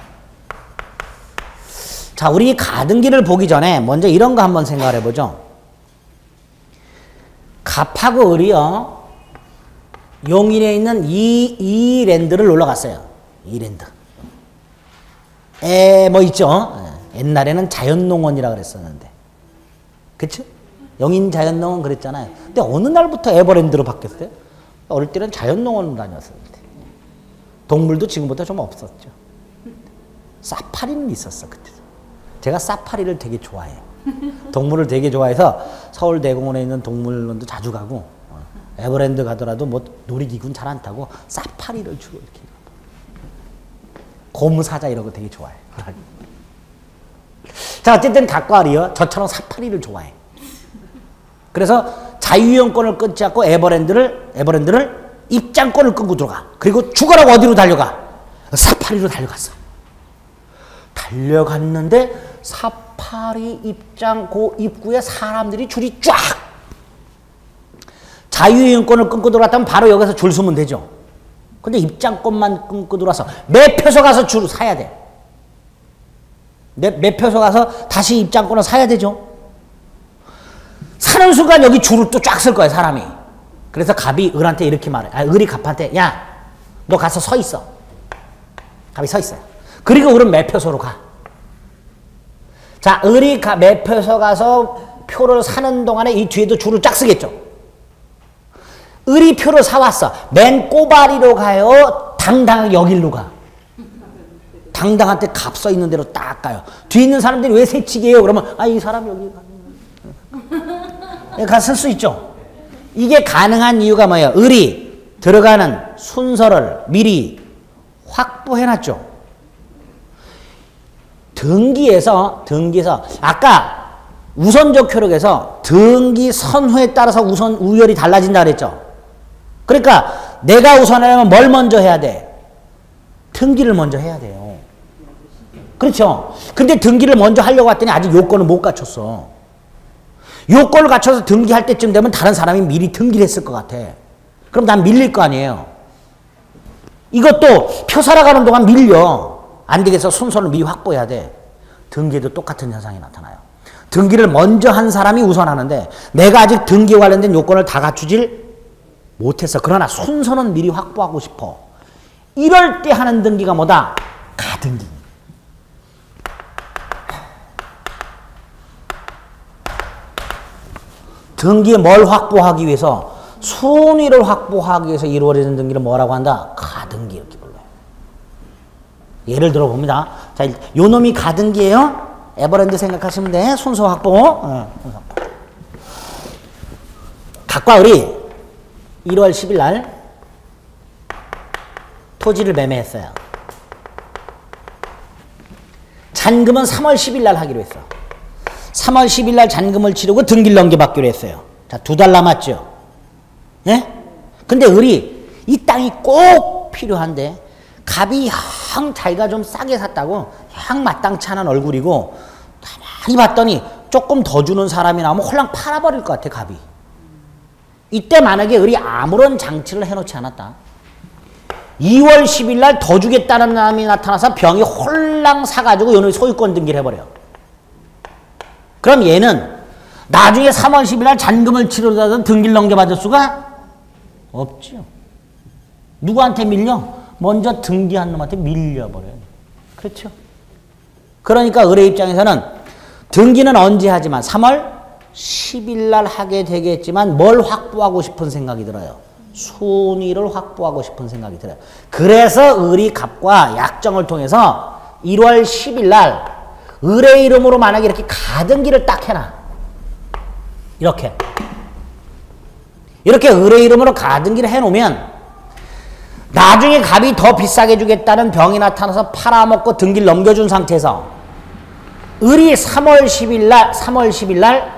자, 우리 가등기를 보기 전에 먼저 이런 거 한번 생각을 해보죠. 갑하고 을이요. 용인에 있는 이 랜드를 놀러 갔어요. 이 랜드. 뭐 있죠? 옛날에는 자연농원이라 그랬었는데. 그쵸? 영인 자연농원 그랬잖아요. 근데 어느 날부터 에버랜드로 바뀌었어요? 어릴 때는 자연농원으로 다녔었는데. 동물도 지금보다 좀 없었죠. 사파리는 있었어, 그때. 제가 사파리를 되게 좋아해요. 동물을 되게 좋아해서 서울대공원에 있는 동물원도 자주 가고, 에버랜드 가더라도 뭐 놀이기구는 잘 안 타고 사파리를 주로 이렇게. 곰 사자 이런 거 되게 좋아해요. 자, 어쨌든 각과 을이요. 저처럼 사파리를 좋아해. 그래서 자유이용권을 끊지 않고 에버랜드를 입장권을 끊고 들어가. 그리고 죽어라고 어디로 달려가? 사파리로 달려갔어. 달려갔는데 사파리 입장 입구에 사람들이 줄이 쫙. 자유이용권을 끊고 들어갔다면 바로 여기서 줄 서면 되죠. 근데 입장권만 끊고 들어와서 매표소 가서 줄 사야 돼. 매표소 가서 다시 입장권을 사야 되죠. 사는 순간 여기 줄을 또 쫙 쓸 거야, 사람이. 그래서 갑이 을한테 이렇게 말해. 을이 갑한테, 야, 너 가서 서 있어. 갑이 서 있어요. 그리고 을은 매표소로 가. 자, 을이 매표소 가서 표를 사는 동안에 이 뒤에도 줄을 쫙 쓰겠죠. 을이 표를 사왔어. 맨 꼬바리로 가요? 당당하게 여길로 가? 당당한테 갑 써 있는 대로 딱 가요. 뒤에 있는 사람들이 왜 새치기해요? 그러면, 이 사람 여기 가 쓸 수 있죠. 이게 가능한 이유가 뭐예요? 을이 들어가는 순서를 미리 확보해놨죠. 등기에서 아까 우선적 효력에서 등기 선후에 따라서 우열이 달라진다 그랬죠. 그러니까 내가 우선하려면 뭘 먼저 해야 돼? 등기를 먼저 해야 돼요. 그렇죠. 근데 등기를 먼저 하려고 했더니 아직 요건을 못 갖췄어. 요건을 갖춰서 등기할 때쯤 되면 다른 사람이 미리 등기를 했을 것 같아. 그럼 난 밀릴 거 아니에요. 이것도 표 살아가는 동안 밀려. 안 되겠어. 순서를 미리 확보해야 돼. 등기에도 똑같은 현상이 나타나요. 등기를 먼저 한 사람이 우선하는데 내가 아직 등기에 관련된 요건을 다 갖추질 못했어. 그러나 순서는 미리 확보하고 싶어. 이럴 때 하는 등기가 뭐다? 가등기. 등기에 뭘 확보하기 위해서? 순위를 확보하기 위해서 이루어지는 등기를 뭐라고 한다? 가등기 이렇게 불러요. 예를 들어 봅니다. 자, 요 놈이 가등기예요. 에버랜드 생각하시면 돼. 순서 확보. 순서 확보. 각과 을이 1월 10일 날 토지를 매매했어요. 잔금은 3월 10일 날 하기로 했어. 3월 10일 날 잔금을 치르고 등기를 넘겨받기로 했어요. 자, 2달 남았죠. 예? 근데 을이 이 땅이 꼭 필요한데 갑이 형 자기가 좀 싸게 샀다고 형 마땅치 않은 얼굴이고 가만히 봤더니 조금 더 주는 사람이 나오면 홀랑 팔아버릴 것 같아, 갑이. 이때 만약에 을이 아무런 장치를 해놓지 않았다. 2월 10일 날 더 주겠다는 사람이 나타나서 병이 홀랑 사가지고 요놈이 소유권 등기를 해버려. 그럼 얘는 나중에 3월 10일 날 잔금을 치르려던 등기를 넘겨받을 수가 없죠. 누구한테 밀려? 먼저 등기한 놈한테 밀려버려요. 그렇죠? 그러니까 을의 입장에서는 등기는 언제 하지만 3월 10일 날 하게 되겠지만 뭘 확보하고 싶은 생각이 들어요? 순위를 확보하고 싶은 생각이 들어요. 그래서 을이 갑과 약정을 통해서 1월 10일 날 을의 이름으로 만약에 이렇게 가등기를 딱 해놔. 이렇게 을의 이름으로 가등기를 해놓으면 나중에 갑이 더 비싸게 주겠다는 병이 나타나서 팔아먹고 등기를 넘겨준 상태에서 을이 3월 10일 날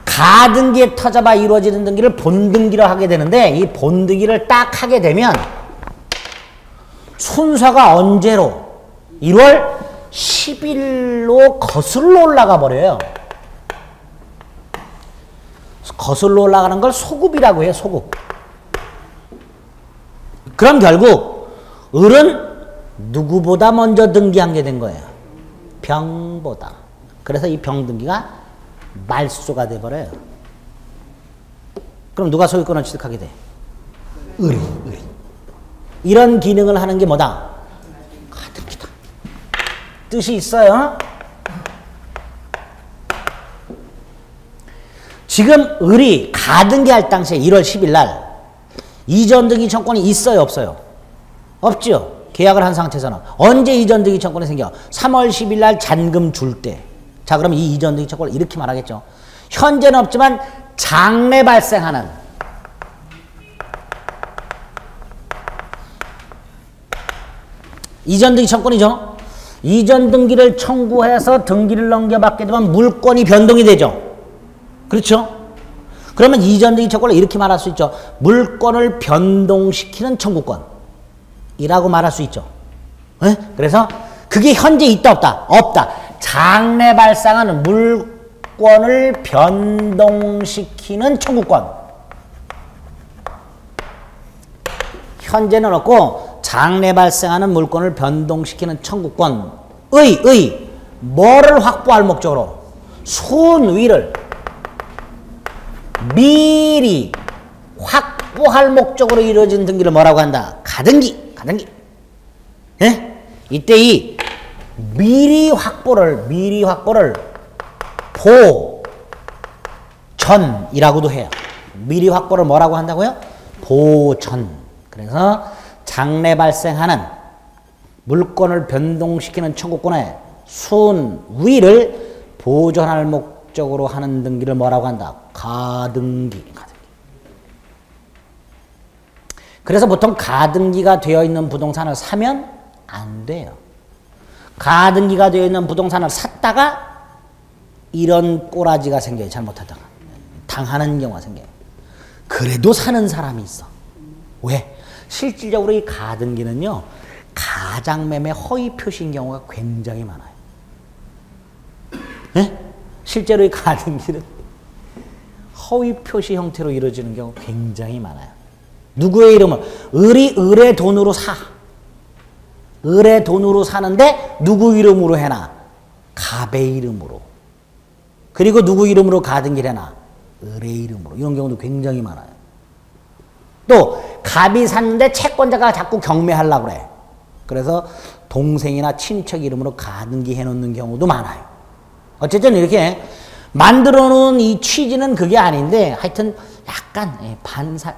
가등기에 터져봐 이루어지는 등기를 본등기로 하게 되는데 이 본등기를 딱 하게 되면 순서가 언제로? 1월 10일로 거슬러 올라가 버려요. 거슬러 올라가는 걸 소급이라고 해요. 소급. 그럼 결국 을은 누구보다 먼저 등기한 게 된 거예요. 병보다. 그래서 이 병등기가 말소가 돼버려요. 그럼 누가 소유권을 취득하게 돼? 을이. 이런 기능을 하는 게 뭐다? 가등기다. 뜻이 있어요. 지금 을이 가등기 할 당시에 1월 10일 날 이전 등기 청권이 있어요, 없어요? 없죠. 계약을 한 상태에서는. 언제 이전 등기 청권이 생겨? 3월 10일 날 잔금 줄 때. 자, 그럼 이 이전 등기 청권을 이렇게 말하겠죠. 현재는 없지만 장래 발생하는 이전 등기 청권이죠. 이전 등기를 청구해서 등기를 넘겨받게 되면 물권이 변동이 되죠. 그렇죠? 그러면 이전 등기 청구를 이렇게 말할 수 있죠. 물권을 변동시키는 청구권이라고 말할 수 있죠. 네? 그래서 그게 현재 있다 없다? 없다. 장래 발생하는 물권을 변동시키는 청구권. 현재는 없고 장래 발생하는 물권을 변동시키는 청구권의 뭐를 확보할 목적으로? 순위를 미리 확보할 목적으로 이루어진 등기를 뭐라고 한다? 가등기. 예? 이때 이 미리 확보를 보전이라고도 해요. 미리 확보를 뭐라고 한다고요? 보전. 그래서 장래 발생하는 물권을 변동시키는 청구권의 순위를 보전할 목적으로 하는 등기를 뭐라고 한다? 가등기. 그래서 보통 가등기가 되어 있는 부동산을 사면 안 돼요. 가등기가 되어 있는 부동산을 샀다가 이런 꼬라지가 생겨요. 잘못하다가. 당하는 경우가 생겨요. 그래도 사는 사람이 있어. 왜? 실질적으로 이 가등기는요. 가장매매 허위 표시인 경우가 굉장히 많아요. 네? 실제로 이 가등기는 허위 표시 형태로 이루어지는 경우가 굉장히 많아요. 누구의 이름을? 을의 돈으로 사. 을의 돈으로 사는데 누구 이름으로 해놔? 갑의 이름으로. 그리고 누구 이름으로 가등기를 해놔? 을의 이름으로. 이런 경우도 굉장히 많아요. 또 갑이 샀는데 채권자가 자꾸 경매하려고 그래. 그래서 동생이나 친척 이름으로 가등기 해놓는 경우도 많아요. 어쨌든 이렇게 만들어 놓은 이 취지는 그게 아닌데 하여튼 약간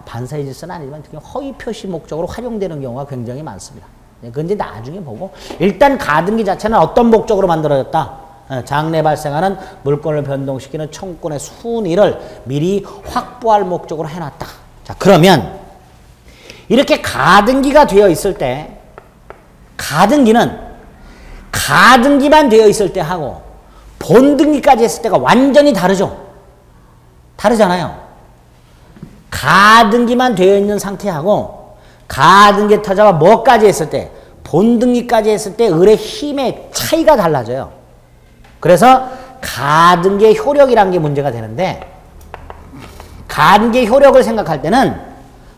반사의 질서는 아니지만 허위 표시 목적으로 활용되는 경우가 굉장히 많습니다. 그건 이제 나중에 보고 일단 가등기 자체는 어떤 목적으로 만들어졌다? 장래 발생하는 물권을 변동시키는 청구권의 순위를 미리 확보할 목적으로 해놨다. 자, 그러면 이렇게 가등기가 되어 있을 때 가등기는 가등기만 되어 있을 때 하고 본등기까지 했을 때가 완전히 다르죠. 다르잖아요. 가등기만 되어 있는 상태하고 가등기 타자가 뭐까지 했을 때 본등기까지 했을 때 을의 힘의 차이가 달라져요. 그래서 가등기의 효력이라는 게 문제가 되는데 가등기의 효력을 생각할 때는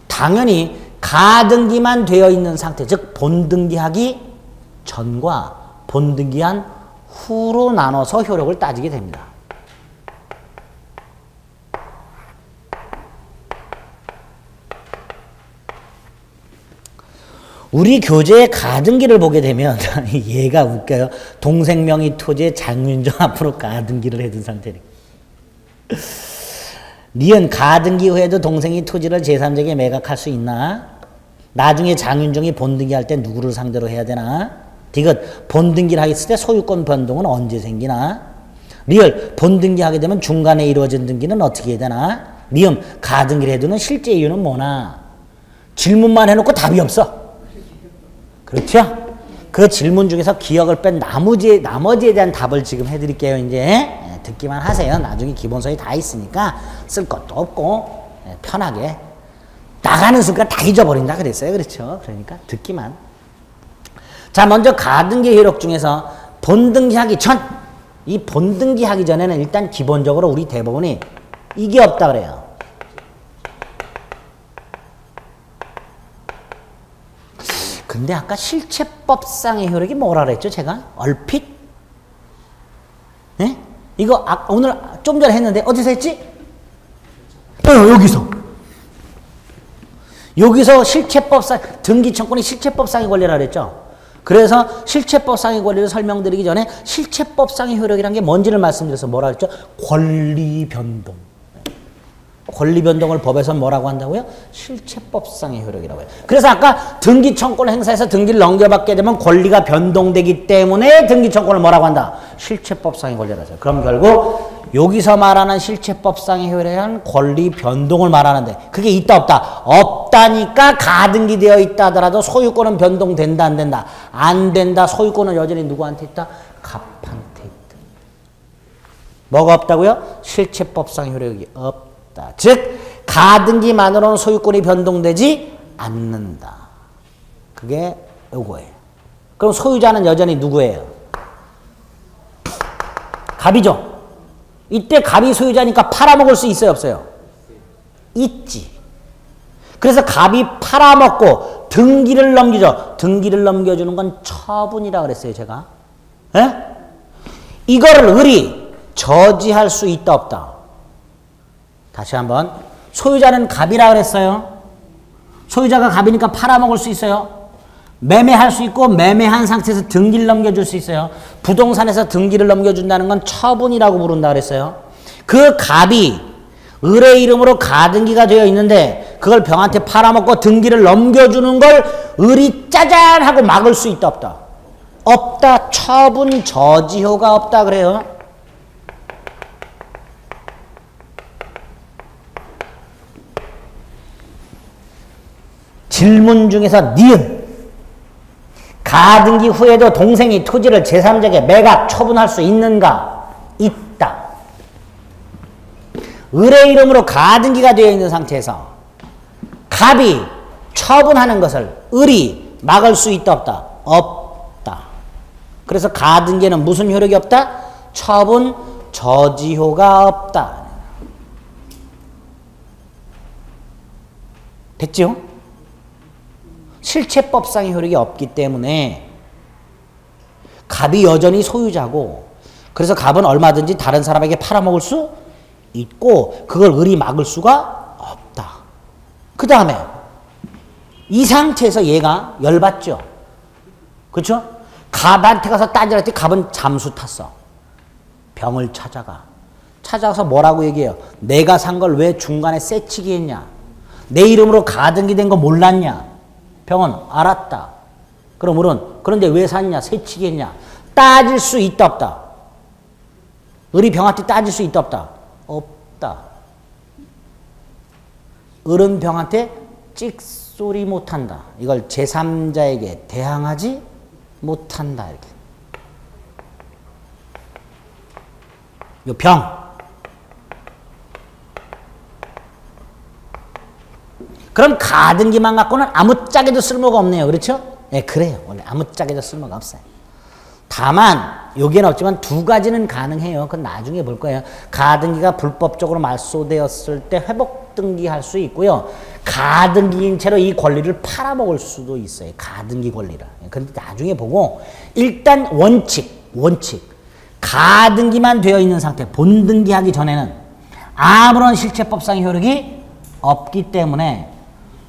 당연히 가등기만 되어 있는 상태, 즉 본등기하기 전과 본등기한 후로 나눠서 효력을 따지게 됩니다. 우리 교재의 가등기를 보게 되면 얘가 웃겨요. 동생 명의 토지에 장윤정 앞으로 가등기를 해둔 상태니까. 니은 가등기 후에도 동생이 토지를 제3자에게 매각할 수 있나? 나중에 장윤정이 본등기 할 때 누구를 상대로 해야 되나? 디귿 본등기를 하겠을 때 소유권 변동은 언제 생기나? 리을 본등기 하게 되면 중간에 이루어진 등기는 어떻게 해야 되나? 리음 가등기를 해두는 실제 이유는 뭐나? 질문만 해놓고 답이 없어. 그렇죠? 그 질문 중에서 기억을 뺀 나머지에 대한 답을 지금 해드릴게요. 이제 듣기만 하세요. 나중에 기본서에 다 있으니까 쓸 것도 없고 편하게 나가는 순간 다 잊어버린다 그랬어요. 그렇죠? 그러니까 듣기만. 자, 먼저 가등기 효력 중에서 본등기 하기 전, 이 본등기 하기 전에는 일단 기본적으로 우리 대법원이 이게 없다 그래요. 근데 아까 실체법상의 효력이 뭐라 그랬죠? 제가 얼핏? 네? 이거 오늘 좀 전에 했는데 어디서 했지? 여기서 실체법상 등기청구권이 실체법상의 권리라 그랬죠? 그래서 실체법상의 권리를 설명드리기 전에 실체법상의 효력이라는 게 뭔지를 말씀드려서 뭐라 그랬죠? 권리변동. 권리변동을 법에서는 뭐라고 한다고요? 실체법상의 효력이라고 해요. 그래서 아까 등기청구를 행사해서 등기를 넘겨받게 되면 권리가 변동되기 때문에 등기청구를 뭐라고 한다? 실체법상의 권리라서. 그럼 결국 여기서 말하는 실체법상의 효력에 대한 권리 변동을 말하는데 그게 있다 없다? 없다니까 가등기 되어 있다 하더라도 소유권은 변동된다 안 된다? 안 된다. 소유권은 여전히 누구한테 있다? 갑한테 있다. 뭐가 없다고요? 실체법상의 효력이 없다. 즉 가등기만으로는 소유권이 변동되지 않는다. 그게 요거예요. 그럼 소유자는 여전히 누구예요? 갑이죠. 이때 갑이 소유자니까 팔아먹을 수 있어요 없어요? 있지. 그래서 갑이 팔아먹고 등기를 넘기죠. 등기를 넘겨주는 건 처분이라 그랬어요 제가. 에? 이거를 을이 저지할 수 있다 없다? 다시 한번. 소유자는 갑이라 그랬어요. 소유자가 갑이니까 팔아먹을 수 있어요. 매매할 수 있고 매매한 상태에서 등기를 넘겨줄 수 있어요. 부동산에서 등기를 넘겨준다는 건 처분이라고 부른다 그랬어요. 그 갑이 을의 이름으로 가등기가 되어 있는데 그걸 병한테 팔아먹고 등기를 넘겨주는 걸 을이 짜잔 하고 막을 수 있다 없다? 없다. 처분 저지효가 없다 그래요. 질문 중에서 니은 가등기 후에도 동생이 토지를 제3자에게 매각, 처분할 수 있는가? 있다. 을의 이름으로 가등기가 되어 있는 상태에서 갑이 처분하는 것을 을이 막을 수 있다 없다? 없다. 그래서 가등기에는 무슨 효력이 없다? 처분 저지효가 없다. 됐죠? 실체법상의 효력이 없기 때문에 갑이 여전히 소유자고 그래서 갑은 얼마든지 다른 사람에게 팔아먹을 수 있고 그걸 을이 막을 수가 없다. 그 다음에 이 상태에서 얘가 열받죠. 그렇죠? 갑한테 가서 따지라 했더니 갑은 잠수 탔어. 병을 찾아가서 뭐라고 얘기해요? 내가 산 걸 왜 중간에 새치기 했냐? 내 이름으로 가등기 된 거 몰랐냐? 병은 알았다. 그럼 을은 그런데 왜 샀냐? 새치기 했냐? 따질 수 있다 없다? 을이 병한테 따질 수 있다 없다? 없다. 을은 병한테 찍소리 못한다. 이걸 제3자에게 대항하지 못한다. 이렇게. 요 병. 그럼 가등기만 갖고는 아무짝에도 쓸모가 없네요. 그렇죠? 예, 그래요. 원래 아무짝에도 쓸모가 없어요. 다만 여기에는 없지만 두 가지는 가능해요. 그건 나중에 볼 거예요. 가등기가 불법적으로 말소되었을 때 회복 등기할 수 있고요. 가등기인 채로 이 권리를 팔아먹을 수도 있어요. 가등기 권리를. 그런데 나중에 보고 일단 원칙. 가등기만 되어 있는 상태, 본등기하기 전에는 아무런 실체법상의 효력이 없기 때문에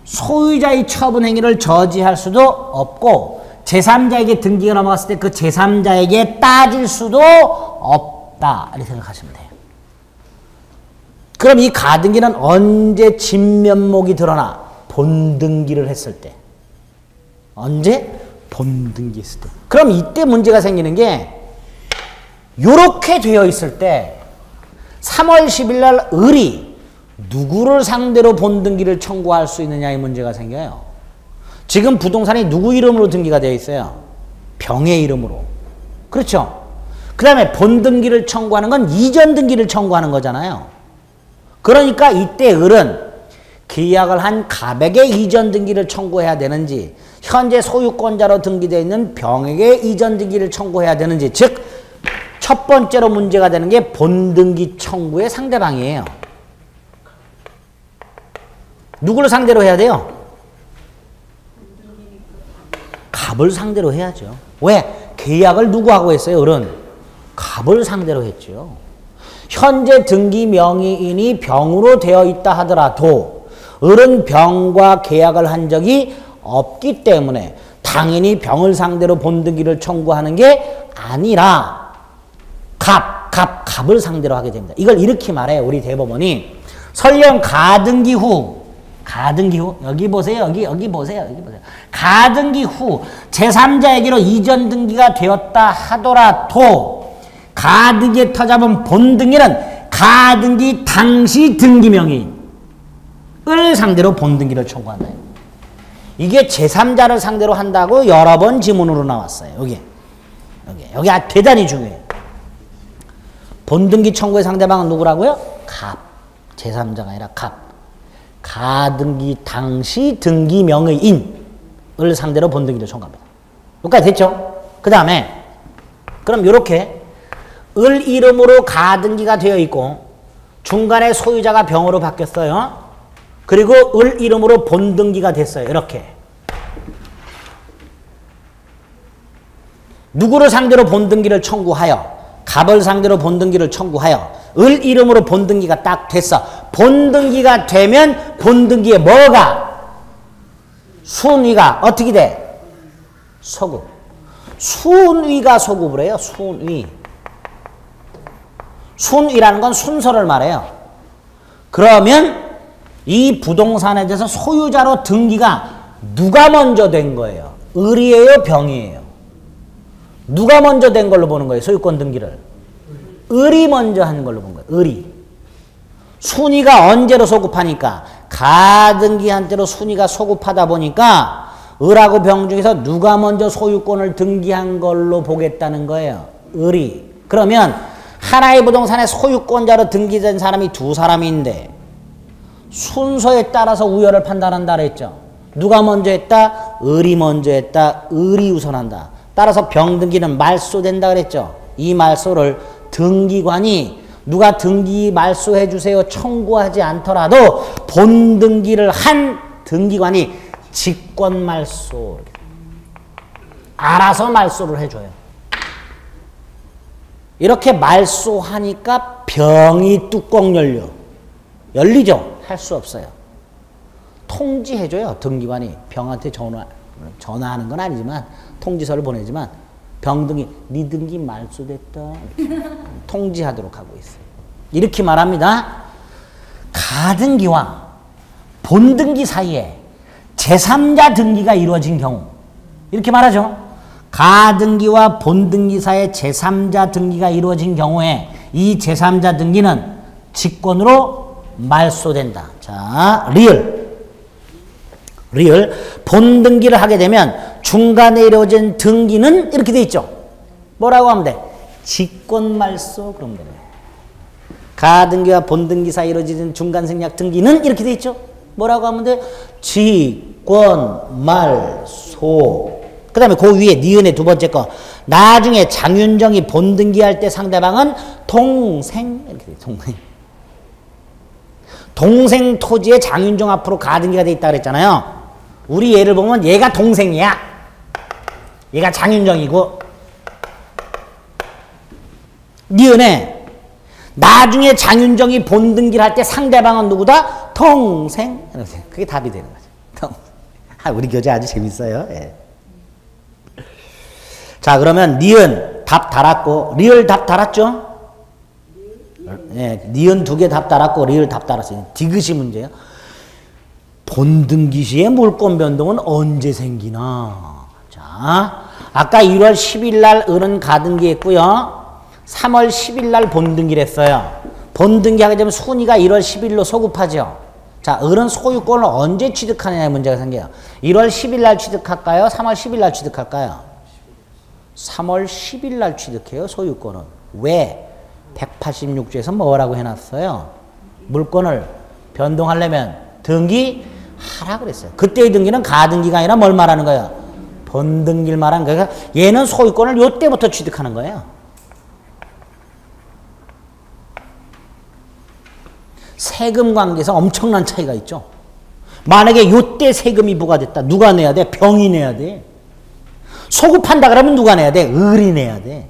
소유자의 처분 행위를 저지할 수도 없고 제3자에게 등기가 넘어갔을 때 그 제3자에게 따질 수도 없다. 이렇게 생각하시면 돼요. 그럼 이 가등기는 언제 진면목이 드러나? 본등기를 했을 때. 언제? 본등기 했을 때. 그럼 이때 문제가 생기는 게 요렇게 되어 있을 때 3월 10일 날 을이 누구를 상대로 본등기를 청구할 수 있느냐 이 문제가 생겨요. 지금 부동산이 누구 이름으로 등기가 되어 있어요? 병의 이름으로. 그렇죠? 그 다음에 본등기를 청구하는 건 이전 등기를 청구하는 거잖아요. 그러니까 이때 을은 계약을 한 갑에게 이전 등기를 청구해야 되는지 현재 소유권자로 등기되어 있는 병에게 이전 등기를 청구해야 되는지 즉 첫 번째로 문제가 되는 게 본등기 청구의 상대방이에요. 누구를 상대로 해야 돼요? 갑을 상대로 해야죠. 왜? 계약을 누구하고 했어요? 을은 갑을 상대로 했죠. 현재 등기 명의인이 병으로 되어 있다 하더라도 을은 병과 계약을 한 적이 없기 때문에 당연히 병을 상대로 본등기를 청구하는 게 아니라 갑을 상대로 하게 됩니다. 이걸 이렇게 말해요. 우리 대법원이 설령 가등기 후 여기 보세요. 여기 보세요. 가등기 후 제3자에게로 이전 등기가 되었다 하더라도 가등기에 터잡은 본등기는 가등기 당시 등기명의인을 상대로 본등기를 청구한다. 이게 제3자를 상대로 한다고 여러 번 지문으로 나왔어요. 여기 대단히 중요해요. 본등기 청구의 상대방은 누구라고요? 갑. 제3자가 아니라 갑. 가등기 당시 등기명의인을 상대로 본등기를 청구합니다. 여기까지 됐죠? 그 다음에 그럼 이렇게 을 이름으로 가등기가 되어 있고 중간에 소유자가 병으로 바뀌었어요. 그리고 을 이름으로 본등기가 됐어요. 이렇게. 누구를 상대로 본등기를 청구하여? 갑을 상대로 본등기를 청구하여 을 이름으로 본등기가 딱 됐어. 본등기가 되면 본등기에 뭐가? 순위가 어떻게 돼? 소급. 순위가 소급을 해요. 순위. 순위라는 건 순서를 말해요. 그러면 이 부동산에 대해서 소유자로 등기가 누가 먼저 된 거예요? 을이에요? 병이에요? 누가 먼저 된 걸로 보는 거예요? 소유권 등기를. 을이 먼저 한 걸로 본 거예요. 을이. 순위가 언제로 소급하니까 가등기한테로 순위가 소급하다 보니까 을하고 병 중에서 누가 먼저 소유권을 등기한 걸로 보겠다는 거예요. 을이. 그러면 하나의 부동산의 소유권자로 등기된 사람이 두 사람인데 순서에 따라서 우열을 판단한다 그랬죠. 누가 먼저 했다? 을이 먼저 했다. 을이 우선한다. 따라서 병등기는 말소된다 그랬죠. 이 말소를 등기관이 누가 등기 말소해 주세요 청구하지 않더라도 본등기를 한 등기관이 직권 말소 알아서 말소를 해줘요. 이렇게 말소하니까 병이 뚜껑 열리죠. 할 수 없어요. 통지해줘요. 등기관이 병한테 전화하는 건 아니지만 통지서를 보내지만 병등기 네 등기 말소됐다 통지하도록 하고 있어요. 이렇게 말합니다. 가등기와 본등기 사이에 제3자 등기가 이루어진 경우 이렇게 말하죠. 가등기와 본등기 사이에 제3자 등기가 이루어진 경우에 이 제3자 등기는 직권으로 말소된다. 자, 리을 본등기를 하게 되면 중간에 이루어진 등기는 이렇게 돼 있죠. 뭐라고 하면 돼? 직권 말소 그러면 되네. 가등기와 본등기 사이에 이루어진 중간 생략 등기는 이렇게 돼 있죠. 뭐라고 하면 돼? 직권 말소. 그 다음에 그 위에 니은의 두 번째 거 나중에 장윤정이 본등기할 때 상대방은 동생 이렇게 돼. 동생 토지에 장윤정 앞으로 가등기가 돼 있다 그랬잖아요. 우리 얘를 보면 얘가 동생이야. 얘가 장윤정이고 니은에 나중에 장윤정이 본등기를 할 때 상대방은 누구다? 동생. 그게 답이 되는 거죠. 우리 교재 아주 재밌어요. 예. 자, 그러면 니은 답 달았고 리을 답 달았죠? 예, 니은 두 개 답 달았고 리을 답 달았어요. 디귿이 문제예요. 본등기 시의 물권 변동은 언제 생기나? 자, 아까 1월 10일 날 을은 가등기 했고요. 3월 10일 날 본등기를 했어요. 본등기 하게 되면 순위가 1월 10일로 소급하죠. 자, 을은 소유권을 언제 취득하느냐의 문제가 생겨요. 1월 10일 날 취득할까요? 3월 10일 날 취득할까요? 3월 10일 날 취득해요, 소유권은. 왜? 186조에서 뭐라고 해놨어요? 물권을 변동하려면 등기하라 그랬어요. 그때의 등기는 가등기가 아니라 뭘 말하는 거예요? 본등기를 말하는 거예요. 그러니까 얘는 소유권을 요때부터 취득하는 거예요. 세금 관계에서 엄청난 차이가 있죠. 만약에 요때 세금이 부과됐다. 누가 내야 돼? 병이 내야 돼. 소급한다 그러면 누가 내야 돼? 을이 내야 돼.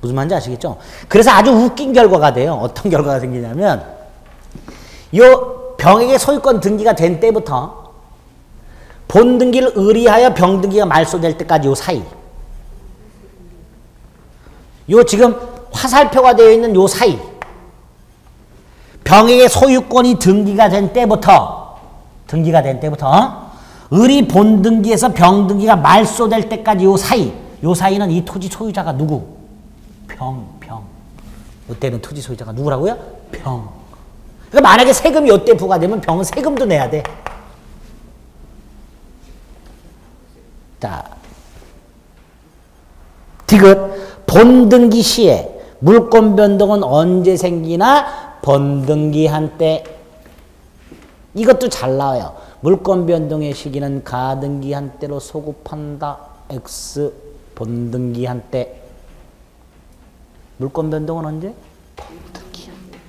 무슨 말인지 아시겠죠? 그래서 아주 웃긴 결과가 돼요. 어떤 결과가 생기냐면 요 병에게 소유권 등기가 된 때부터 본등기를 의리하여 병등기가 말소될 때까지 요 사이 요 지금 화살표가 되어 있는 요 사이 병에게 소유권이 등기가 된 때부터 을이 본등기에서 병등기가 말소될 때까지 요 사이는 이 토지 소유자가 누구? 병. 이때는 토지 소유자가 누구라고요? 병. 그러니까 만약에 세금이 이때 부과되면 병은 세금도 내야 돼. 자, 디귿 본등기 시에 물권 변동은 언제 생기나 본등기 한때. 이것도 잘 나와요. 물권 변동의 시기는 가등기 한때로 소급한다. X 본등기 한때. 물권 변동은 언제? 본등기 한때.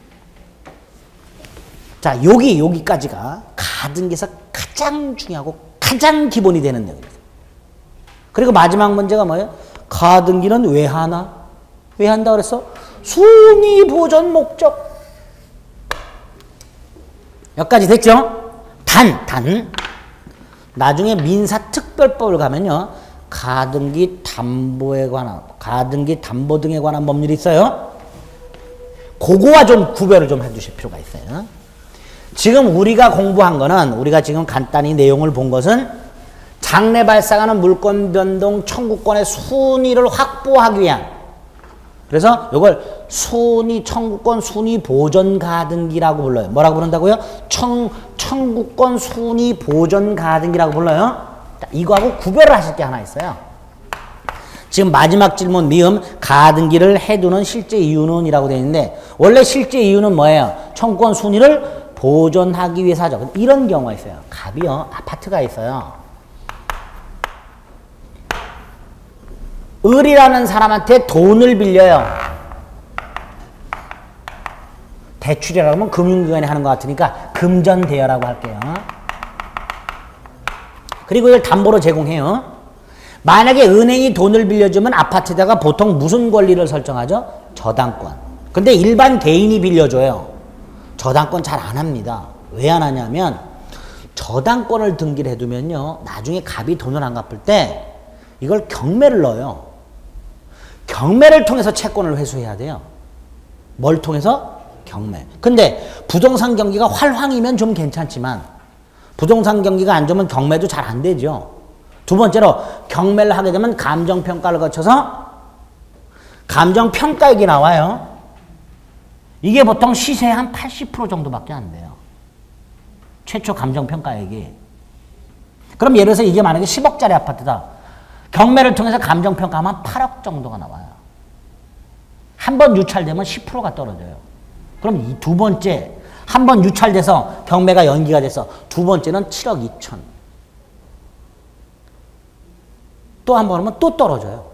자, 여기까지가 가등기에서 가장 중요하고 가장 기본이 되는 내용입니다. 그리고 마지막 문제가 뭐예요? 가등기는 왜 하나? 왜 한다 그랬어? 순위 보전 목적. 여기까지 됐죠? 단. 나중에 민사특별법을 가면요. 가등기 담보에 관한, 가등기 담보 등에 관한 법률이 있어요. 그거와 좀 구별을 좀 해주실 필요가 있어요. 지금 우리가 공부한 거는, 우리가 지금 간단히 내용을 본 것은 장래 발생하는 물권 변동 청구권의 순위를 확보하기 위한, 그래서 이걸 순위 청구권 순위 보전 가등기라고 불러요. 뭐라고 부른다고요? 청구권 순위 보전 가등기라고 불러요. 자, 이거하고 구별을 하실 게 하나 있어요. 지금 마지막 질문 미음 가등기를 해두는 실제 이유는 이라고 되어 있는데, 원래 실제 이유는 뭐예요? 청구권 순위를 보존하기 위해서 하죠. 이런 경우가 있어요. 갑이요, 아파트가 있어요. 을이라는 사람한테 돈을 빌려요. 대출이라고 하면 금융기관이 하는 것 같으니까 금전대여라고 할게요. 그리고 이걸 담보로 제공해요. 만약에 은행이 돈을 빌려주면 아파트에다가 보통 무슨 권리를 설정하죠? 저당권. 근데 일반 개인이 빌려줘요. 저당권 잘 안 합니다. 왜 안 하냐면 저당권을 등기를 해두면요. 나중에 갑이 돈을 안 갚을 때 이걸 경매를 넣어요. 경매를 통해서 채권을 회수해야 돼요. 뭘 통해서? 경매. 근데 부동산 경기가 활황이면 좀 괜찮지만 부동산 경기가 안 좋으면 경매도 잘 안 되죠. 두 번째로 경매를 하게 되면 감정평가를 거쳐서 감정평가액이 나와요. 이게 보통 시세의 한 80% 정도밖에 안 돼요. 최초 감정평가액이. 그럼 예를 들어서 이게 만약에 10억짜리 아파트다. 경매를 통해서 감정평가하면 8억 정도가 나와요. 한 번 유찰되면 10%가 떨어져요. 그럼 이 두 번째, 한 번 유찰돼서 경매가 연기가 돼서 두 번째는 7억 2천. 또 한 번 하면 또 떨어져요.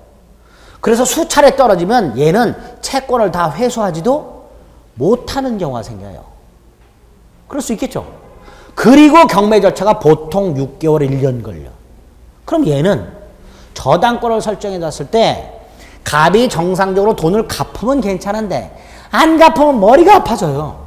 그래서 수차례 떨어지면 얘는 채권을 다 회수하지도 못하는 경우가 생겨요. 그럴 수 있겠죠. 그리고 경매 절차가 보통 6개월, 1년 걸려. 그럼 얘는 저당권을 설정해 놨을 때 갑이 정상적으로 돈을 갚으면 괜찮은데 안 갚으면 머리가 아파져요.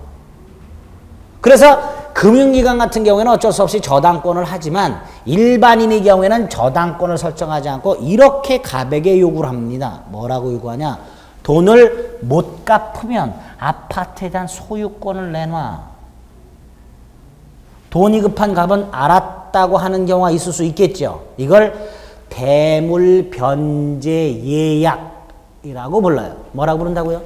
그래서 금융기관 같은 경우에는 어쩔 수 없이 저당권을 하지만 일반인의 경우에는 저당권을 설정하지 않고 이렇게 갑에게 요구를 합니다. 뭐라고 요구하냐? 돈을 못 갚으면 아파트에 대한 소유권을 내놔. 돈이 급한 갑은 알았다고 하는 경우가 있을 수 있겠죠. 이걸 대물변제 예약이라고 불러요. 뭐라고 부른다고요?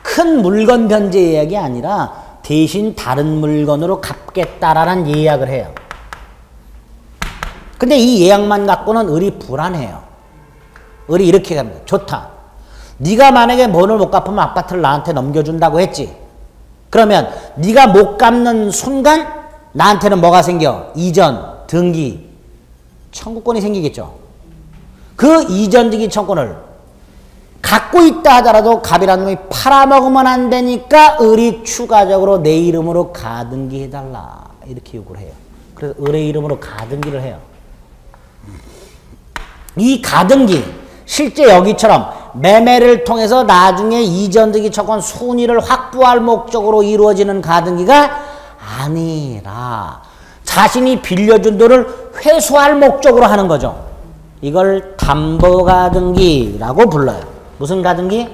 큰 물건 변제 예약이 아니라 대신 다른 물건으로 갚겠다라는 예약을 해요. 근데 이 예약만 갖고는 을이 불안해요. 을이 이렇게 갑니다. 좋다. 네가 만약에 돈을 못 갚으면 아파트를 나한테 넘겨준다고 했지. 그러면 네가 못 갚는 순간 나한테는 뭐가 생겨? 이전, 등기, 청구권이 생기겠죠. 그 이전, 등기, 청구권을 갖고 있다 하더라도 갑이라는 놈이 팔아먹으면 안 되니까 을이 추가적으로 내 이름으로 가등기 해달라. 이렇게 요구를 해요. 그래서 을의 이름으로 가등기를 해요. 이 가등기, 실제 여기처럼 매매를 통해서 나중에 이전, 등기, 청구권 순위를 확보할 목적으로 이루어지는 가등기가 아니라 자신이 빌려준 돈을 회수할 목적으로 하는 거죠. 이걸 담보가등기라고 불러요. 무슨 가등기?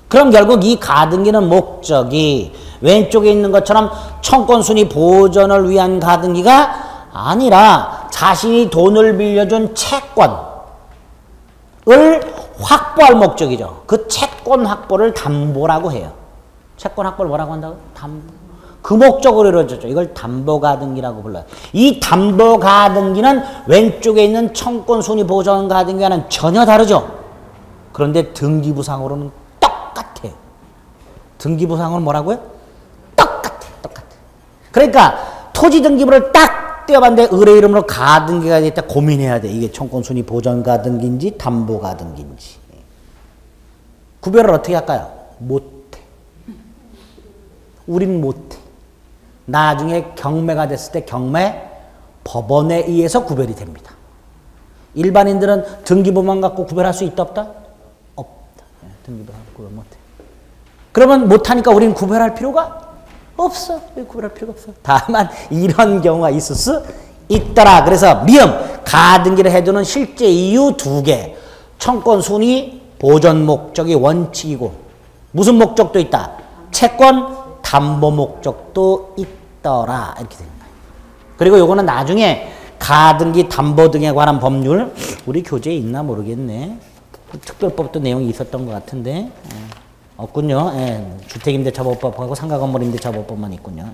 그럼 결국 이 가등기는 목적이 왼쪽에 있는 것처럼 청권순위 보전을 위한 가등기가 아니라 자신이 돈을 빌려준 채권을 확보할 목적이죠. 그 채권 확보를 담보라고 해요. 채권 확보를 뭐라고 한다고요? 담보. 그 목적으로 이루어졌죠. 이걸 담보가등기라고 불러요. 이 담보가등기는 왼쪽에 있는 청권순위 보전가등기와는 전혀 다르죠. 그런데 등기부상으로는 똑같아요. 등기부상으로는 뭐라고요? 똑같아. 그러니까 토지 등기부를 딱 떼어봤는데 의뢰 이름으로 가등기가 됐다 고민해야 돼. 이게 청권순위 보전가등기인지 담보가등기인지. 구별을 어떻게 할까요? 못해. 우린 못해. 나중에 경매가 됐을 때 경매 법원에 의해서 구별이 됩니다. 일반인들은 등기부만 갖고 구별할 수 있다 없다? 없다. 등기부만 갖고 구별 못해. 그러면 못하니까 우리는 구별할 필요가 없어. 구별할 필요가 없어. 다만 이런 경우가 있을 수 있더라. 그래서 미음 가등기를 해두는 실제 이유 2개. 청권 순위 보전 목적이 원칙이고 무슨 목적도 있다. 채권 담보 목적도 있더라. 이렇게 됩니다. 그리고 요거는 나중에 가등기 담보 등에 관한 법률 우리 교재에 있나 모르겠네. 특별법도 내용이 있었던 것 같은데 없군요. 주택임대차보호법하고 상가건물임대차보호법만 있군요.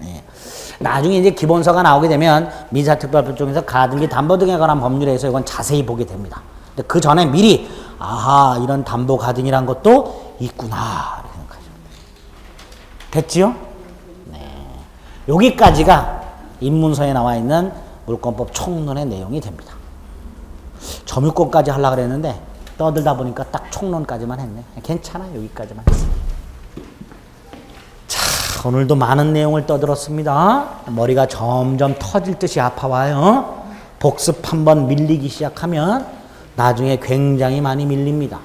나중에 이제 기본서가 나오게 되면 민사특별법 중에서 가등기 담보 등에 관한 법률에서 이건 자세히 보게 됩니다. 근데 그 전에 미리 아하 이런 담보 가등이란 것도 있구나 이렇게 생각하죠. 됐지요? 네. 여기까지가 입문서에 나와 있는 물권법 총론의 내용이 됩니다. 점유권까지 하려고 그랬는데 떠들다 보니까 딱 총론까지만 했네. 괜찮아. 여기까지만 했어. 자, 오늘도 많은 내용을 떠들었습니다. 머리가 점점 터질 듯이 아파와요. 복습 한번 밀리기 시작하면 나중에 굉장히 많이 밀립니다.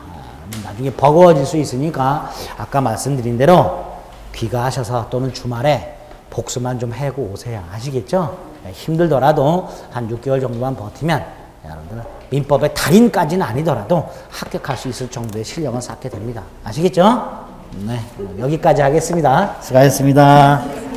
나중에 버거워질 수 있으니까 아까 말씀드린 대로 귀가하셔서 또는 주말에 복습만 좀 하고 오세요. 아시겠죠? 힘들더라도 한 6개월 정도만 버티면 여러분들 민법의 달인까지는 아니더라도 합격할 수 있을 정도의 실력은 쌓게 됩니다. 아시겠죠? 네, 여기까지 하겠습니다. 수고하셨습니다.